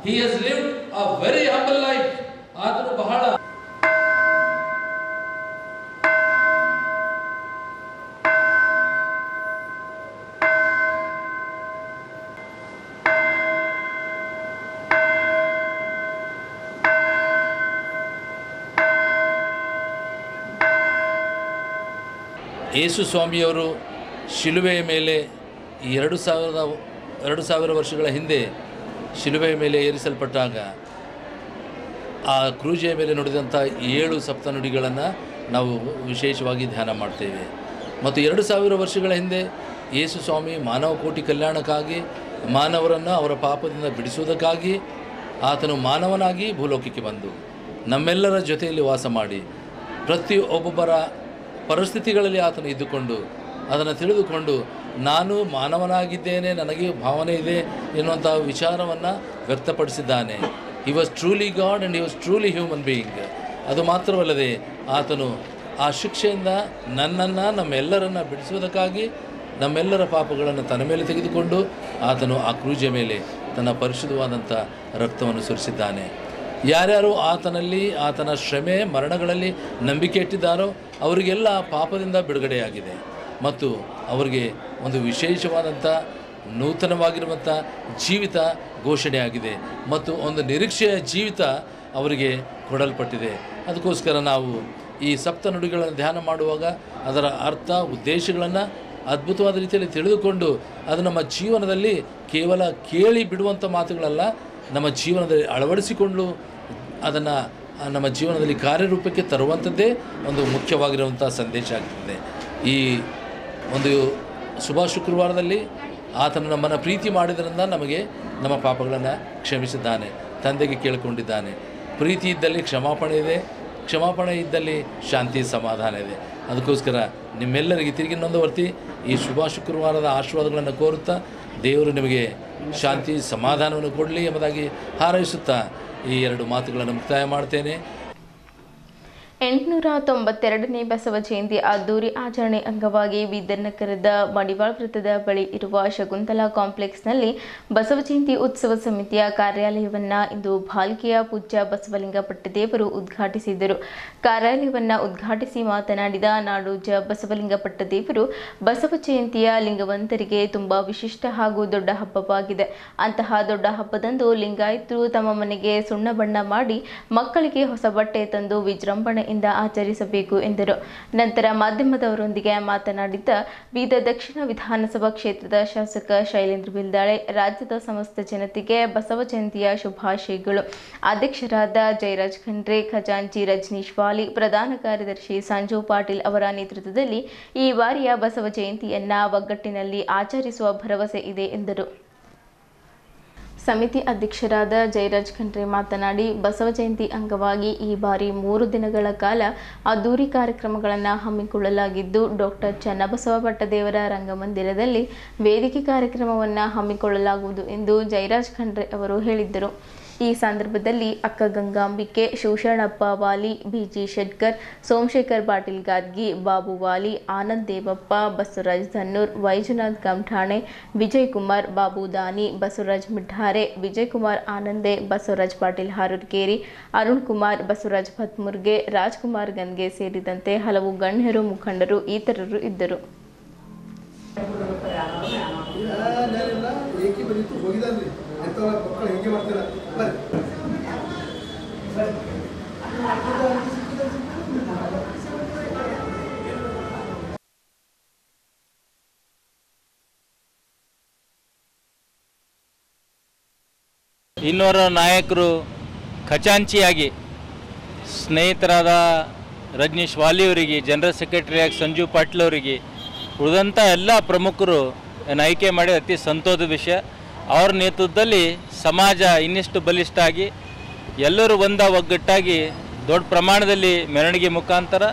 He has lived a very humble life. ಆತನು ಬಹಳ ಯೇಸು ಸ್ವಾಮಿಯವರು ಶಿಲುಬೆಯ ಮೇಲೆ 2000 ವರ್ಷಗಳ ಹಿಂದೆ ಶಿಲುಬೆಯ ಮೇಲೆ ಏರಿಸಲ್ಪಟ್ಟಾಗ ಆ ಕ್ರೂಜೆಯ ಮೇಲೆ ನುಡಿದಂಥ 7 ಸಪ್ತನುಡಿಗಳನ್ನು ನಾವು ವಿಶೇಷವಾಗಿ ಧ್ಯಾನ ಮಾಡ್ತೇವೆ. ಮತ್ತು 2000 ವರ್ಷಗಳ ಹಿಂದೆ ಯೇಸು ಸ್ವಾಮಿ ಮಾನವ ಕೋಟಿ ಕಲ್ಯಾಣಕ್ಕಾಗಿ ಮಾನವರನ್ನು ಅವರ ಪಾಪದಿಂದ ಬಿಡಿಸುವುದಕ್ಕಾಗಿ ಆತನು ಮಾನವನಾಗಿ ಭೂಲೋಕಕ್ಕೆ ಬಂದು ನಮ್ಮೆಲ್ಲರ ಜೊತೆಯಲ್ಲಿ ವಾಸ ಮಾಡಿ ಪ್ರತಿಯೊಬ್ಬೊಬ್ಬರ ಪರಿಸ್ಥಿತಿಗಳಲ್ಲಿ ಆತನು ಇದ್ದುಕೊಂಡು ಅದನ್ನು ತಿಳಿದುಕೊಂಡು ನಾನು ಮಾನವನಾಗಿದ್ದೇನೆ, ನನಗೆ ಭಾವನೆ ಇದೆ ಎನ್ನುವಂಥ ವಿಚಾರವನ್ನು ವ್ಯಕ್ತಪಡಿಸಿದ್ದಾನೆ. He was truly God and he was truly human being. ಅದು ಮಾತ್ರವಲ್ಲದೆ ಆತನು ಆ ಶಿಕ್ಷೆಯಿಂದ ನನ್ನನ್ನು ನಮ್ಮೆಲ್ಲರನ್ನು ಬಿಡಿಸುವುದಕ್ಕಾಗಿ ನಮ್ಮೆಲ್ಲರ ಪಾಪಗಳನ್ನು ತನ್ನ ಮೇಲೆ ತೆಗೆದುಕೊಂಡು ಆತನು ಆ ಕ್ರೂಜೆಯ ಮೇಲೆ ತನ್ನ ಪರಿಶುದ್ಧವಾದಂಥ ರಕ್ತವನ್ನು ಸುರಿಸಿದ್ದಾನೆ. ಯಾರ್ಯಾರು ಆತನಲ್ಲಿ ಆತನ ಶ್ರಮೆ ಮರಣಗಳಲ್ಲಿ ನಂಬಿಕೆ ಇಟ್ಟಿದ್ದಾರೋ ಅವರಿಗೆಲ್ಲ ಪಾಪದಿಂದ ಬಿಡುಗಡೆಯಾಗಿದೆ ಮತ್ತು ಅವರಿಗೆ ಒಂದು ವಿಶೇಷವಾದಂಥ ನೂತನವಾಗಿರುವಂಥ ಜೀವಿತ ಘೋಷಣೆಯಾಗಿದೆ ಮತ್ತು ಒಂದು ನಿರೀಕ್ಷೆಯ ಜೀವಿತ ಅವರಿಗೆ ಕೊಡಲ್ಪಟ್ಟಿದೆ. ಅದಕ್ಕೋಸ್ಕರ ನಾವು ಈ ಸಪ್ತ ನುಡಿಗಳನ್ನು ಧ್ಯಾನ ಮಾಡುವಾಗ ಅದರ ಅರ್ಥ ಉದ್ದೇಶಗಳನ್ನು ಅದ್ಭುತವಾದ ರೀತಿಯಲ್ಲಿ ತಿಳಿದುಕೊಂಡು ಅದು ನಮ್ಮ ಜೀವನದಲ್ಲಿ ಕೇವಲ ಕೇಳಿ ಬಿಡುವಂಥ ಮಾತುಗಳಲ್ಲ, ನಮ್ಮ ಜೀವನದಲ್ಲಿ ಅಳವಡಿಸಿಕೊಂಡು ಅದನ್ನು ನಮ್ಮ ಜೀವನದಲ್ಲಿ ಕಾರ್ಯರೂಪಕ್ಕೆ ತರುವಂಥದ್ದೇ ಒಂದು ಮುಖ್ಯವಾಗಿರುವಂಥ ಸಂದೇಶ ಆಗ್ತದೆ. ಈ ಒಂದು ಶುಭ ಶುಕ್ರವಾರದಲ್ಲಿ ಆತನು ನಮ್ಮನ್ನು ಪ್ರೀತಿ ಮಾಡಿದ್ರಿಂದ ನಮಗೆ ನಮ್ಮ ಪಾಪಗಳನ್ನು ಕ್ಷಮಿಸಿದ್ದಾನೆ, ತಂದೆಗೆ ಕೇಳಿಕೊಂಡಿದ್ದಾನೆ. ಪ್ರೀತಿ ಇದ್ದಲ್ಲಿ ಕ್ಷಮಾಪಣೆ ಇದೆ, ಕ್ಷಮಾಪಣೆ ಇದ್ದಲ್ಲಿ ಶಾಂತಿ ಸಮಾಧಾನ ಇದೆ. ಅದಕ್ಕೋಸ್ಕರ ನಿಮ್ಮೆಲ್ಲರಿಗೆ ತಿರುಗಿ ನೊಂದುವರ್ತಿ ಈ ಶುಭ ಶುಕ್ರವಾರದ ಆಶೀರ್ವಾದಗಳನ್ನು ಕೋರುತ್ತಾ ದೇವರು ನಿಮಗೆ ಶಾಂತಿ ಸಮಾಧಾನವನ್ನು ಕೊಡಲಿ ಎಂಬುದಾಗಿ ಹಾರೈಸುತ್ತಾ ಈ 2 ಮಾತುಗಳನ್ನು ಮುಕ್ತಾಯ ಮಾಡ್ತೇನೆ. 892ನೇ ಬಸವ ಜಯಂತಿ ಅದ್ದೂರಿ ಆಚರಣೆ ಅಂಗವಾಗಿ ಬೀದರ್ ನಗರದ ಮಡಿವಾಳ ವೃತ್ತದ ಬಳಿ ಇರುವ ಶಕುಂತಲಾ ಕಾಂಪ್ಲೆಕ್ಸ್ನಲ್ಲಿ ಬಸವ ಜಯಂತಿ ಉತ್ಸವ ಸಮಿತಿಯ ಕಾರ್ಯಾಲಯವನ್ನು ಇಂದು ಭಾಲ್ಕಿಯ ಪೂಜ್ಯ ಬಸವಲಿಂಗ ಪಟ್ಟದೇವರು ಉದ್ಘಾಟಿಸಿದರು. ಕಾರ್ಯಾಲಯವನ್ನು ಉದ್ಘಾಟಿಸಿ ಮಾತನಾಡಿದ ನಾಡೋಜ ಬಸವಲಿಂಗ ಪಟ್ಟದೇವರು ಬಸವ ಜಯಂತಿಯ ಲಿಂಗವಂತರಿಗೆ ತುಂಬಾ ವಿಶಿಷ್ಟ ಹಾಗೂ ದೊಡ್ಡ ಹಬ್ಬವಾಗಿದೆ. ಅಂತಹ ದೊಡ್ಡ ಹಬ್ಬದಂದು ಲಿಂಗಾಯತರು ತಮ್ಮ ಮನೆಗೆ ಸುಣ್ಣ ಬಣ್ಣ ಮಾಡಿ ಮಕ್ಕಳಿಗೆ ಹೊಸ ಬಟ್ಟೆ ತಂದು ವಿಜೃಂಭಣೆ ಆಚರಿಸಬೇಕು ಎಂದರು. ನಂತರ ಮಾಧ್ಯಮದವರೊಂದಿಗೆ ಮಾತನಾಡಿದ ಬೀದರ್ ದಕ್ಷಿಣ ವಿಧಾನಸಭಾ ಕ್ಷೇತ್ರದ ಶಾಸಕ ಶೈಲೇಂದ್ರ ಬಿಲ್ದಾಳೆ ರಾಜ್ಯದ ಸಮಸ್ತ ಜನತೆಗೆ ಬಸವ ಜಯಂತಿಯ ಶುಭಾಶಯಗಳು. ಅಧ್ಯಕ್ಷರಾದ ಜಯರಾಜ್ ಖಂಡ್ರೆ, ಖಜಾಂಚಿ ರಜನೀಶ್ ವಾಲಿ, ಪ್ರಧಾನ ಕಾರ್ಯದರ್ಶಿ ಸಂಜು ಪಾಟೀಲ್ ಅವರ ನೇತೃತ್ವದಲ್ಲಿ ಈ ಬಾರಿಯ ಬಸವ ಜಯಂತಿಯನ್ನ ಒಗ್ಗಟ್ಟಿನಲ್ಲಿ ಆಚರಿಸುವ ಭರವಸೆ ಇದೆ ಎಂದರು. ಸಮಿತಿ ಅಧ್ಯಕ್ಷರಾದ ಜಯರಾಜ್ ಖಂಡ್ರೆ ಮಾತನಾಡಿ ಬಸವ ಜಯಂತಿ ಅಂಗವಾಗಿ ಈ ಬಾರಿ 3 ದಿನಗಳ ಕಾಲ ಅದ್ದೂರಿ ಕಾರ್ಯಕ್ರಮಗಳನ್ನು ಹಮ್ಮಿಕೊಳ್ಳಲಾಗಿದ್ದು ಡಾಕ್ಟರ್ ಚನ್ನಬಸವ ಪಟ್ಟದೇವರ ರಂಗಮಂದಿರದಲ್ಲಿ ವೇದಿಕೆ ಕಾರ್ಯಕ್ರಮವನ್ನು ಹಮ್ಮಿಕೊಳ್ಳಲಾಗುವುದು ಎಂದು ಜಯರಾಜ್ ಖಂಡ್ರೆ ಅವರು ಹೇಳಿದ್ದರು. ಈ ಸಂದರ್ಭದಲ್ಲಿ ಅಕ್ಕ ಗಂಗಾಂಬಿಕೆ, ಶಿವಶರಣಪ್ಪ ವಾಲಿ, ಬಿಜಿ ಶೆಟ್ಕರ್, ಸೋಮಶೇಖರ್ ಪಾಟೀಲ್ ಗಾದ್ಗಿ, ಬಾಬು ವಾಲಿ, ಆನಂದ್ ದೇವಪ್ಪ, ಬಸವರಾಜ್ ಧನ್ನೂರ್, ವೈಜನಾಥ್ ಗಮಠಾಣೆ, ವಿಜಯ್ ಕುಮಾರ್, ಬಾಬು ದಾನಿ, ಬಸವರಾಜ್ ಮಿಠಾರೆ, ವಿಜಯ್ ಕುಮಾರ್ ಆನಂದೆ, ಬಸವರಾಜ್ ಪಾಟೀಲ್ ಹಾರೂರ್ಕೇರಿ, ಅರುಣ್ ಕುಮಾರ್, ಬಸವರಾಜ್ ಭತ್ಮುರ್ಗೆ, ರಾಜ್ಕುಮಾರ್ ಗನ್ಗೆ ಸೇರಿದಂತೆ ಹಲವು ಗಣ್ಯರು, ಮುಖಂಡರು ಇತರರು ಇದ್ದರು. ಇನ್ನೋರ ನಾಯಕರು ಖಜಾಂಚಿಯಾಗಿ ಸ್ನೇಹಿತರಾದ ರಜನೀಶ್ ವಾಲಿ ಅವರಿಗೆ, ಜನರಲ್ ಸೆಕ್ರೆಟರಿಯಾಗಿ ಸಂಜು ಪಾಟೀಲ್ ಅವರಿಗೆ, ಉಳಿದಂಥ ಎಲ್ಲ ಪ್ರಮುಖರು ಆಯ್ಕೆ ಮಾಡಿ ಅತಿ ಸಂತೋಷದ ವಿಷಯ. ಅವರ ನೇತೃತ್ವದಲ್ಲಿ ಸಮಾಜ ಇನ್ನಿಷ್ಟು ಬಲಿಷ್ಠ ಆಗಿ ಎಲ್ಲರೂ ಒಗ್ಗಟ್ಟಾಗಿ ದೊಡ್ಡ ಪ್ರಮಾಣದಲ್ಲಿ ಮೆರವಣಿಗೆ ಮುಖಾಂತರ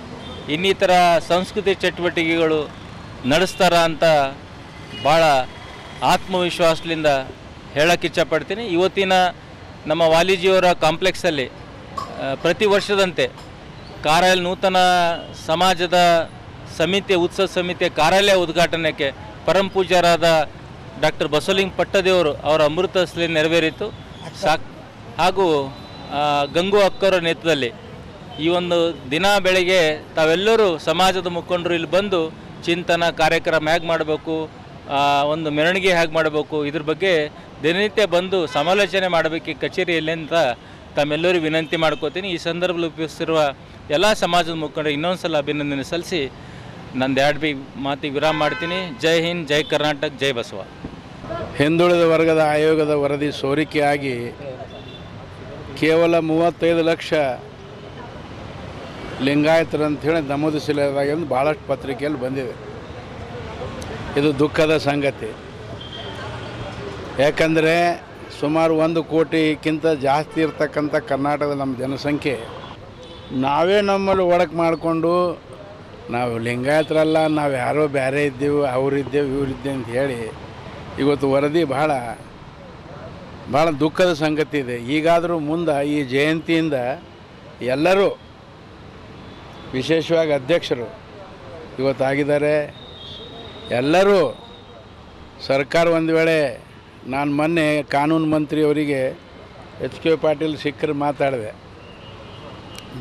ಇನ್ನಿತರ ಸಂಸ್ಕೃತಿ ಚಟುವಟಿಕೆಗಳು ನಡೆಸ್ತಾರ ಅಂತ ಭಾಳ ಆತ್ಮವಿಶ್ವಾಸದಿಂದ ಹೇಳಕ್ಕೆ ಇಚ್ಛಪಡ್ತೀನಿ. ಇವತ್ತಿನ ನಮ್ಮ ವಾಲಿಜಿಯವರ ಕಾಂಪ್ಲೆಕ್ಸಲ್ಲಿ ಪ್ರತಿ ವರ್ಷದಂತೆ ನೂತನ ಸಮಾಜದ ಸಮಿತಿಯ ಉತ್ಸವ ಸಮಿತಿಯ ಕಾರ್ಯಾಲಯ ಉದ್ಘಾಟನೆಗೆ ಪರಮ ಪೂಜ್ಯರಾದ ಡಾಕ್ಟರ್ ಬಸವಲಿಂಗ ಪಟ್ಟದೇವರು ಅವರ ಅಮೃತಸ್ಥಲಿ ನೆರವೇರಿತು. ಹಾಗೂ ಗಂಗು ಅಕ್ಕರ ನೇತೃತ್ವದಲ್ಲಿ ಈ ಒಂದು ದಿನ ಬೆಳಗ್ಗೆ ತಾವೆಲ್ಲರೂ ಸಮಾಜದ ಮುಖಂಡರು ಇಲ್ಲಿ ಬಂದು ಚಿಂತನ ಕಾರ್ಯಕ್ರಮ ಹೇಗೆ ಮಾಡಬೇಕು, ಒಂದು ಮೆರವಣಿಗೆ ಹೇಗೆ ಮಾಡಬೇಕು, ಇದ್ರ ಬಗ್ಗೆ ದಿನನಿತ್ಯ ಬಂದು ಸಮಾಲೋಚನೆ ಮಾಡಬೇಕು ಈ ಕಚೇರಿಯಲ್ಲಿ ಅಂತ ತಮ್ಮೆಲ್ಲರೂ ವಿನಂತಿ ಮಾಡ್ಕೋತೀನಿ. ಈ ಸಂದರ್ಭದಲ್ಲಿ ಉಪಯೋಗಿಸಿರುವ ಎಲ್ಲ ಸಮಾಜದ ಮುಖಂಡರು ಇನ್ನೊಂದು ಸಲ ಅಭಿನಂದನೆ ಸಲ್ಲಿಸಿ ನಂದು 2 ಮಾತಿಗೆ ವಿರಾಮ ಮಾಡ್ತೀನಿ. ಜೈ ಹಿಂದ್, ಜೈ ಕರ್ನಾಟಕ, ಜೈ ಬಸವ. ಹಿಂದುಳಿದ ವರ್ಗದ ಆಯೋಗದ ವರದಿ ಸೋರಿಕೆಯಾಗಿ ಕೇವಲ 35 ಲಕ್ಷ ಲಿಂಗಾಯತರು ಅಂಥೇಳಿ ನಮೂದಿಸಲಾಗಿದೆ ಭಾಳಷ್ಟು ಪತ್ರಿಕೆಯಲ್ಲಿ ಬಂದಿದೆ. ಇದು ದುಃಖದ ಸಂಗತಿ. ಯಾಕಂದರೆ ಸುಮಾರು 1 ಕೋಟಿಗಿಂತ ಜಾಸ್ತಿ ಇರ್ತಕ್ಕಂಥ ಕರ್ನಾಟಕದ ನಮ್ಮ ಜನಸಂಖ್ಯೆ ನಾವೇ ನಮ್ಮಲ್ಲಿ ಒಳಗೆ ಮಾಡಿಕೊಂಡು ನಾವು ಲಿಂಗಾಯತರಲ್ಲ, ನಾವು ಯಾರೋ ಬೇರೆ ಇದ್ದೇವೆ, ಅವರಿದ್ದೇವೆ, ಇವರಿದ್ದೇವೆ ಅಂತ ಹೇಳಿ ಇವತ್ತು ವರದಿ ಭಾಳ ದುಃಖದ ಸಂಗತಿ ಇದೆ. ಈಗಾದರೂ ಮುಂದೆ ಈ ಜಯಂತಿಯಿಂದ ಎಲ್ಲರೂ, ವಿಶೇಷವಾಗಿ ಅಧ್ಯಕ್ಷರು ಇವತ್ತಾಗಿದ್ದಾರೆ, ಎಲ್ಲರೂ ಸರ್ಕಾರ ಒಂದು ವೇಳೆ ನಾನು ಮೊನ್ನೆ ಕಾನೂನು ಮಂತ್ರಿಯವರಿಗೆ HK ಪಾಟೀಲ್ ಸಿಕ್ಕರೆ ಮಾತಾಡಿದೆ,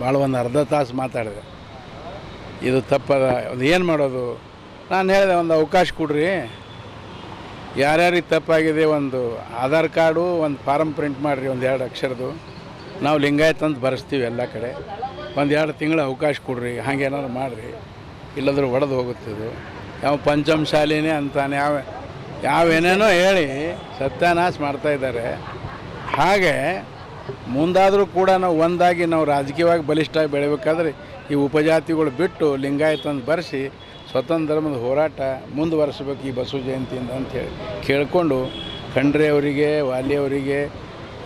ಭಾಳ ಒಂದು ಅರ್ಧ ತಾಸು ಮಾತಾಡಿದೆ. ಇದು ತಪ್ಪದ, ಅದು ಏನು ಮಾಡೋದು? ನಾನು ಹೇಳಿದೆ ಒಂದು ಅವಕಾಶ ಕೊಡ್ರಿ, ಯಾರ್ಯಾರಿಗೆ ತಪ್ಪಾಗಿದೆ ಒಂದು ಆಧಾರ್ ಕಾರ್ಡು, ಒಂದು ಫಾರಮ್ ಪ್ರಿಂಟ್ ಮಾಡಿರಿ, 1-2 ಅಕ್ಷರದ್ದು, ನಾವು ಲಿಂಗಾಯತ ಅಂತ ಬರೆಸ್ತೀವಿ ಎಲ್ಲ ಕಡೆ, 1-2 ತಿಂಗಳು ಅವಕಾಶ ಕೊಡ್ರಿ, ಹಾಗೇನಾದ್ರು ಮಾಡಿರಿ, ಇಲ್ಲದ್ರೆ ಒಡೆದು ಹೋಗುತ್ತಿದ್ದು. ಯಾವ ಪಂಚಮ ಶಾಲೆನೇ ಅಂತಾನೆ ಯಾವೇನೇನೋ ಹೇಳಿ ಸತ್ಯಾನಾಶ ಮಾಡ್ತಾಯಿದ್ದಾರೆ. ಹಾಗೆ ಮುಂದಾದರೂ ಕೂಡ ನಾವು ಒಂದಾಗಿ ನಾವು ರಾಜಕೀಯವಾಗಿ ಬಲಿಷ್ಠವಾಗಿ ಬೆಳಿಬೇಕಾದ್ರೆ ಈ ಉಪಜಾತಿಗಳು ಬಿಟ್ಟು ಲಿಂಗಾಯತ ಅಂತ ಬರೆಸಿ ಸ್ವತಂತ್ರ ಧರ್ಮದ ಹೋರಾಟ ಮುಂದುವರಿಸಬೇಕು ಈ ಬಸವ ಜಯಂತಿಯಿಂದ ಅಂಥೇಳಿ ಕೇಳಿಕೊಂಡು ಖಂಡ್ರೆ ಅವರಿಗೆ, ವಾಲಿ ಅವರಿಗೆ,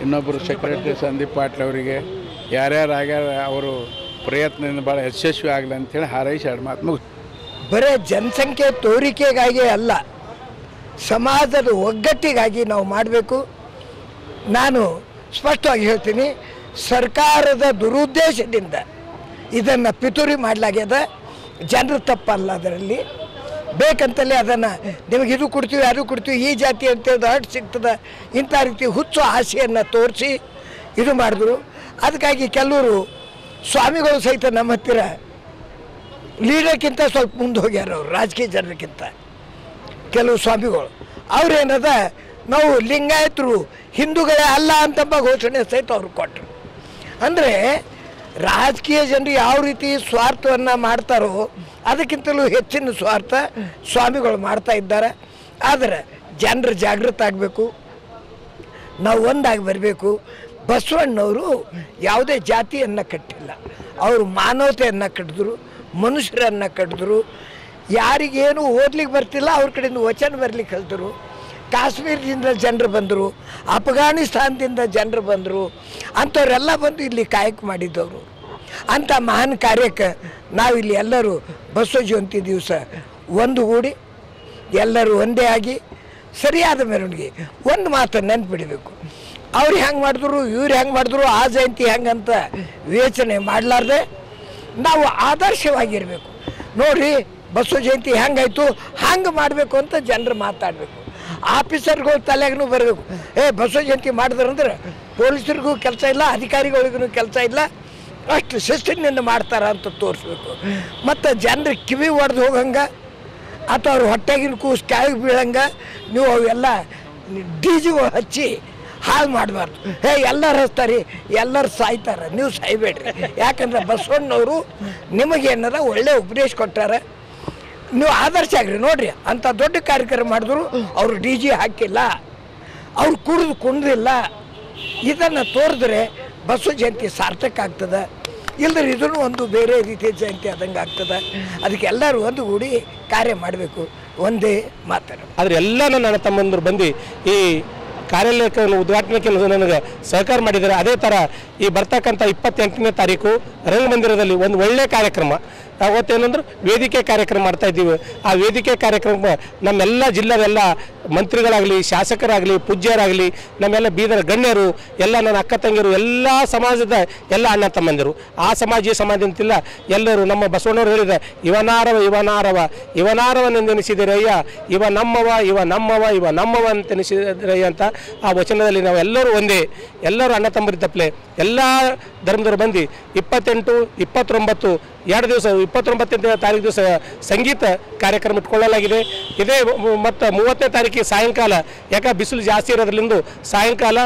ಇನ್ನೊಬ್ಬರು ಸೆಕ್ರೆಟರಿ ಸಂದೀಪ್ ಪಾಟೀಲ್ ಅವರಿಗೆ ಯಾರ್ಯಾರು ಆಗ್ಯಾರ ಅವರು ಪ್ರಯತ್ನದಿಂದ ಭಾಳ ಯಶಸ್ವಿ ಆಗಲಿ ಅಂಥೇಳಿ ಹಾರೈಸಿ 2 ಮಾತು ಮುಗಿಸ್. ಬರೀ ಜನಸಂಖ್ಯೆ ತೋರಿಕೆಗಾಗಿ ಅಲ್ಲ, ಸಮಾಜದ ಒಗ್ಗಟ್ಟಿಗಾಗಿ ನಾವು ಮಾಡಬೇಕು. ನಾನು ಸ್ಪಷ್ಟವಾಗಿ ಹೇಳ್ತೀನಿ, ಸರ್ಕಾರದ ದುರುದ್ದೇಶದಿಂದ ಇದನ್ನು ಪಿತೂರಿ ಮಾಡಲಾಗ್ಯದ. ಜನರು ತಪ್ಪಲ್ಲ, ಅದರಲ್ಲಿ ಬೇಕಂತಲೇ ಅದನ್ನು ನಿಮಗೆ ಇದು ಕೊಡ್ತೀವಿ, ಅದು ಕೊಡ್ತೀವಿ, ಈ ಜಾತಿ ಅಂತೇಳಿ ಹಟ್ಟು ಸಿಗ್ತದೆ, ಇಂಥ ರೀತಿ ಹುಚ್ಚು ಆಸೆಯನ್ನು ತೋರಿಸಿ ಇದು ಮಾಡಿದ್ರು. ಅದಕ್ಕಾಗಿ ಕೆಲವರು ಸ್ವಾಮಿಗಳು ಸಹಿತ ನಮ್ಮ ಹತ್ತಿರ ಲೀಡರ್ಗಿಂತ ಸ್ವಲ್ಪ ಮುಂದೆ ಹೋಗ್ಯಾರ, ಅವರು ರಾಜಕೀಯ ಜನರಿಗಿಂತ ಕೆಲವು ಸ್ವಾಮಿಗಳು. ಅವ್ರೇನದ ನಾವು ಲಿಂಗಾಯತರು ಹಿಂದೂಗಳೇ ಅಲ್ಲ ಅಂತಂಬ ಘೋಷಣೆ ಸಹಿತ ಅವ್ರು ಕೊಟ್ಟರು. ಅಂದರೆ ರಾಜಕೀಯ ಜನರು ಯಾವ ರೀತಿ ಸ್ವಾರ್ಥವನ್ನು ಮಾಡ್ತಾರೋ ಅದಕ್ಕಿಂತಲೂ ಹೆಚ್ಚಿನ ಸ್ವಾರ್ಥ ಸ್ವಾಮಿಗಳು ಮಾಡ್ತಾ ಇದ್ದಾರೆ. ಆದರೆ ಜನರು ಜಾಗೃತ ಆಗಬೇಕು, ನಾವು ಒಂದಾಗಿ ಬರಬೇಕು. ಬಸವಣ್ಣವರು ಯಾವುದೇ ಜಾತಿಯನ್ನು ಕಟ್ಟಿಲ್ಲ, ಅವರು ಮಾನವತೆಯನ್ನು ಕಟ್ಟಿದ್ರು, ಮನುಷ್ಯರನ್ನು ಕಟ್ಟಿದ್ರು. ಯಾರಿಗೇನು ಓದ್ಲಿಕ್ಕೆ ಬರ್ತಿಲ್ಲ ಅವ್ರ ಕಡೆಯಿಂದ ವಚನ ಬರಲಿಕ್ಕೆ ಕಲಿತರು. ಕಾಶ್ಮೀರದಿಂದ ಜನರು ಬಂದರು, ಅಫ್ಘಾನಿಸ್ತಾನದಿಂದ ಜನರು ಬಂದರು, ಅಂಥವರೆಲ್ಲ ಬಂದು ಇಲ್ಲಿ ಕಾಯಕ ಮಾಡಿದ್ದವರು. ಅಂಥ ಮಹಾನ್ ಕಾರ್ಯಕ್ಕೆ ನಾವಿಲ್ಲಿ ಎಲ್ಲರೂ ಬಸವ ಜಯಂತಿ ದಿವಸ ಒಂದುಗೂಡಿ ಎಲ್ಲರೂ ಒಂದೇ ಆಗಿ ಸರಿಯಾದ ಮೆರವಣಿಗೆ. ಒಂದು ಮಾತು ನೆನ್ಪಿಡಬೇಕು, ಅವ್ರು ಹೆಂಗೆ ಮಾಡಿದ್ರು, ಇವ್ರು ಹೆಂಗೆ ಮಾಡಿದ್ರು, ಆ ಜಯಂತಿ ಹೆಂಗಂತ ವಿವೇಚನೆ ಮಾಡಲಾರ್ದೆ ನಾವು ಆದರ್ಶವಾಗಿರಬೇಕು. ನೋಡಿರಿ ಬಸವ ಜಯಂತಿ ಹೆಂಗಾಯ್ತು ಹಂಗೆ ಮಾಡಬೇಕು ಅಂತ ಜನರು ಮಾತಾಡಬೇಕು. ಆಫೀಸರ್ಗಳು ತಲೆಗೂ ಬರಬೇಕು, ಬಸವ ಜಯಂತಿ ಮಾಡಿದ್ರಂದ್ರೆ ಪೊಲೀಸರಿಗೂ ಕೆಲಸ ಇಲ್ಲ, ಅಧಿಕಾರಿಗಳಿಗೂ ಕೆಲಸ ಇಲ್ಲ, ಅಷ್ಟು ಶಿಸ್ತಿನಿಂದ ಮಾಡ್ತಾರ ಅಂತ ತೋರಿಸ್ಬೇಕು. ಮತ್ತು ಜನರು ಕಿವಿ ಒಡೆದು ಹೋಗಂಗೆ ಅಥವಾ ಅವ್ರ ಹೊಟ್ಟೆಗಿನ ಕೂಸು ಕೆಳಗೆ ಬೀಳಂಗೆ ನೀವು ಅವೆಲ್ಲ DJ ಹಚ್ಚಿ ಹಾಳು ಮಾಡಬಾರ್ದು. ಎಲ್ಲರೂ ಹಚ್ತಾರೆ, ಎಲ್ಲರೂ ಸಾಯ್ತಾರೆ, ನೀವು ಸಾಯ್ಬೇಡ್ರಿ. ಯಾಕಂದ್ರೆ ಬಸವಣ್ಣವರು ನಿಮಗೇನಾರ ಒಳ್ಳೆ ಉಪದೇಶ ಕೊಟ್ಟಾರೆ, ನೀವು ಆದರ್ಶ ಆಗ್ರಿ. ನೋಡ್ರಿ ಅಂಥ ದೊಡ್ಡ ಕಾರ್ಯಕ್ರಮ ಮಾಡಿದ್ರು ಅವರು DJ ಹಾಕಿಲ್ಲ, ಅವ್ರು ಕುಣಿದಿಲ್ಲ. ಇದನ್ನು ತೋರಿದ್ರೆ ಬಸವ ಜಯಂತಿ ಸಾರ್ಥಕ ಆಗ್ತದೆ. ಇಲ್ಲದ್ರೆ ಇದನ್ನು ಒಂದು ಬೇರೆ ರೀತಿಯ ಜಯಂತಿ ಆದಂಗೆ ಆಗ್ತದೆ. ಅದಕ್ಕೆ ಎಲ್ಲರೂ ಒಂದುಗೂಡಿ ಕಾರ್ಯ ಮಾಡಬೇಕು. ಒಂದೇ ಮಾತಾಡ. ಆದರೆ ಎಲ್ಲ ನನ್ನ ತಮ್ಮಂದರು ಬಂದು ಈ ಕಾರ್ಯಾಲಯಕ್ಕೆ ಉದ್ಘಾಟನೆಗೆ ನನಗೆ ಸಹಕಾರ ಮಾಡಿದ್ದಾರೆ. ಅದೇ ಥರ ಈ ಬರ್ತಕ್ಕಂಥ 28ನೇ ತಾರೀಕು ರಂಗಮಂದಿರದಲ್ಲಿ ಒಂದು ಒಳ್ಳೆಯ ಕಾರ್ಯಕ್ರಮ, ಅವತ್ತೇನಂದ್ರೆ ವೇದಿಕೆ ಕಾರ್ಯಕ್ರಮ ಮಾಡ್ತಾ ಇದ್ದೀವಿ. ಆ ವೇದಿಕೆ ಕಾರ್ಯಕ್ರಮ ನಮ್ಮೆಲ್ಲ ಜಿಲ್ಲೆಯೆಲ್ಲ ಮಂತ್ರಿಗಳಾಗಲಿ, ಶಾಸಕರಾಗಲಿ, ಪೂಜ್ಯರಾಗಲಿ, ನಮ್ಮೆಲ್ಲ ಬೀದರ ಗಣ್ಯರು, ಎಲ್ಲ ನನ್ನ ಅಕ್ಕ ತಂಗಿಯರು, ಎಲ್ಲ ಸಮಾಜದ ಎಲ್ಲ ಅಣ್ಣ ತಮ್ಮಂದಿರು, ಆ ಸಮಾಜ ಈ ಸಮಾಜ ಅಂತಿಲ್ಲ, ಎಲ್ಲರೂ ನಮ್ಮ ಬಸವಣ್ಣವರು ಹೇಳಿದ ಇವನಾರವನೆಂದೆನಿಸಿದಿರಯ್ಯ, ಇವ ನಮ್ಮವ ಅಂತ ಎನಿಸಿದ್ರಯ್ಯ ಅಂತ ಆ ವಚನದಲ್ಲಿ ನಾವು ಎಲ್ಲರೂ ಒಂದೇ, ಎಲ್ಲರೂ ಅಣ್ಣ ತಮ್ಮರಿದ್ದಪ್ಲೆ ಎಲ್ಲ ಧರ್ಮದವರು ಬಂದು 28, 29 2 ದಿವಸ 29ನೇ ತಾರೀಕು ದಿವಸ ಸಂಗೀತ ಕಾರ್ಯಕ್ರಮ ಇಟ್ಕೊಳ್ಳಲಾಗಿದೆ. ಇದೇ ಮತ್ತು 30ನೇ ತಾರೀಕಿಗೆ ಸಾಯಂಕಾಲ, ಯಾಕೆ ಬಿಸಿಲು ಜಾಸ್ತಿ ಇರೋದ್ರಿಂದ ಸಾಯಂಕಾಲ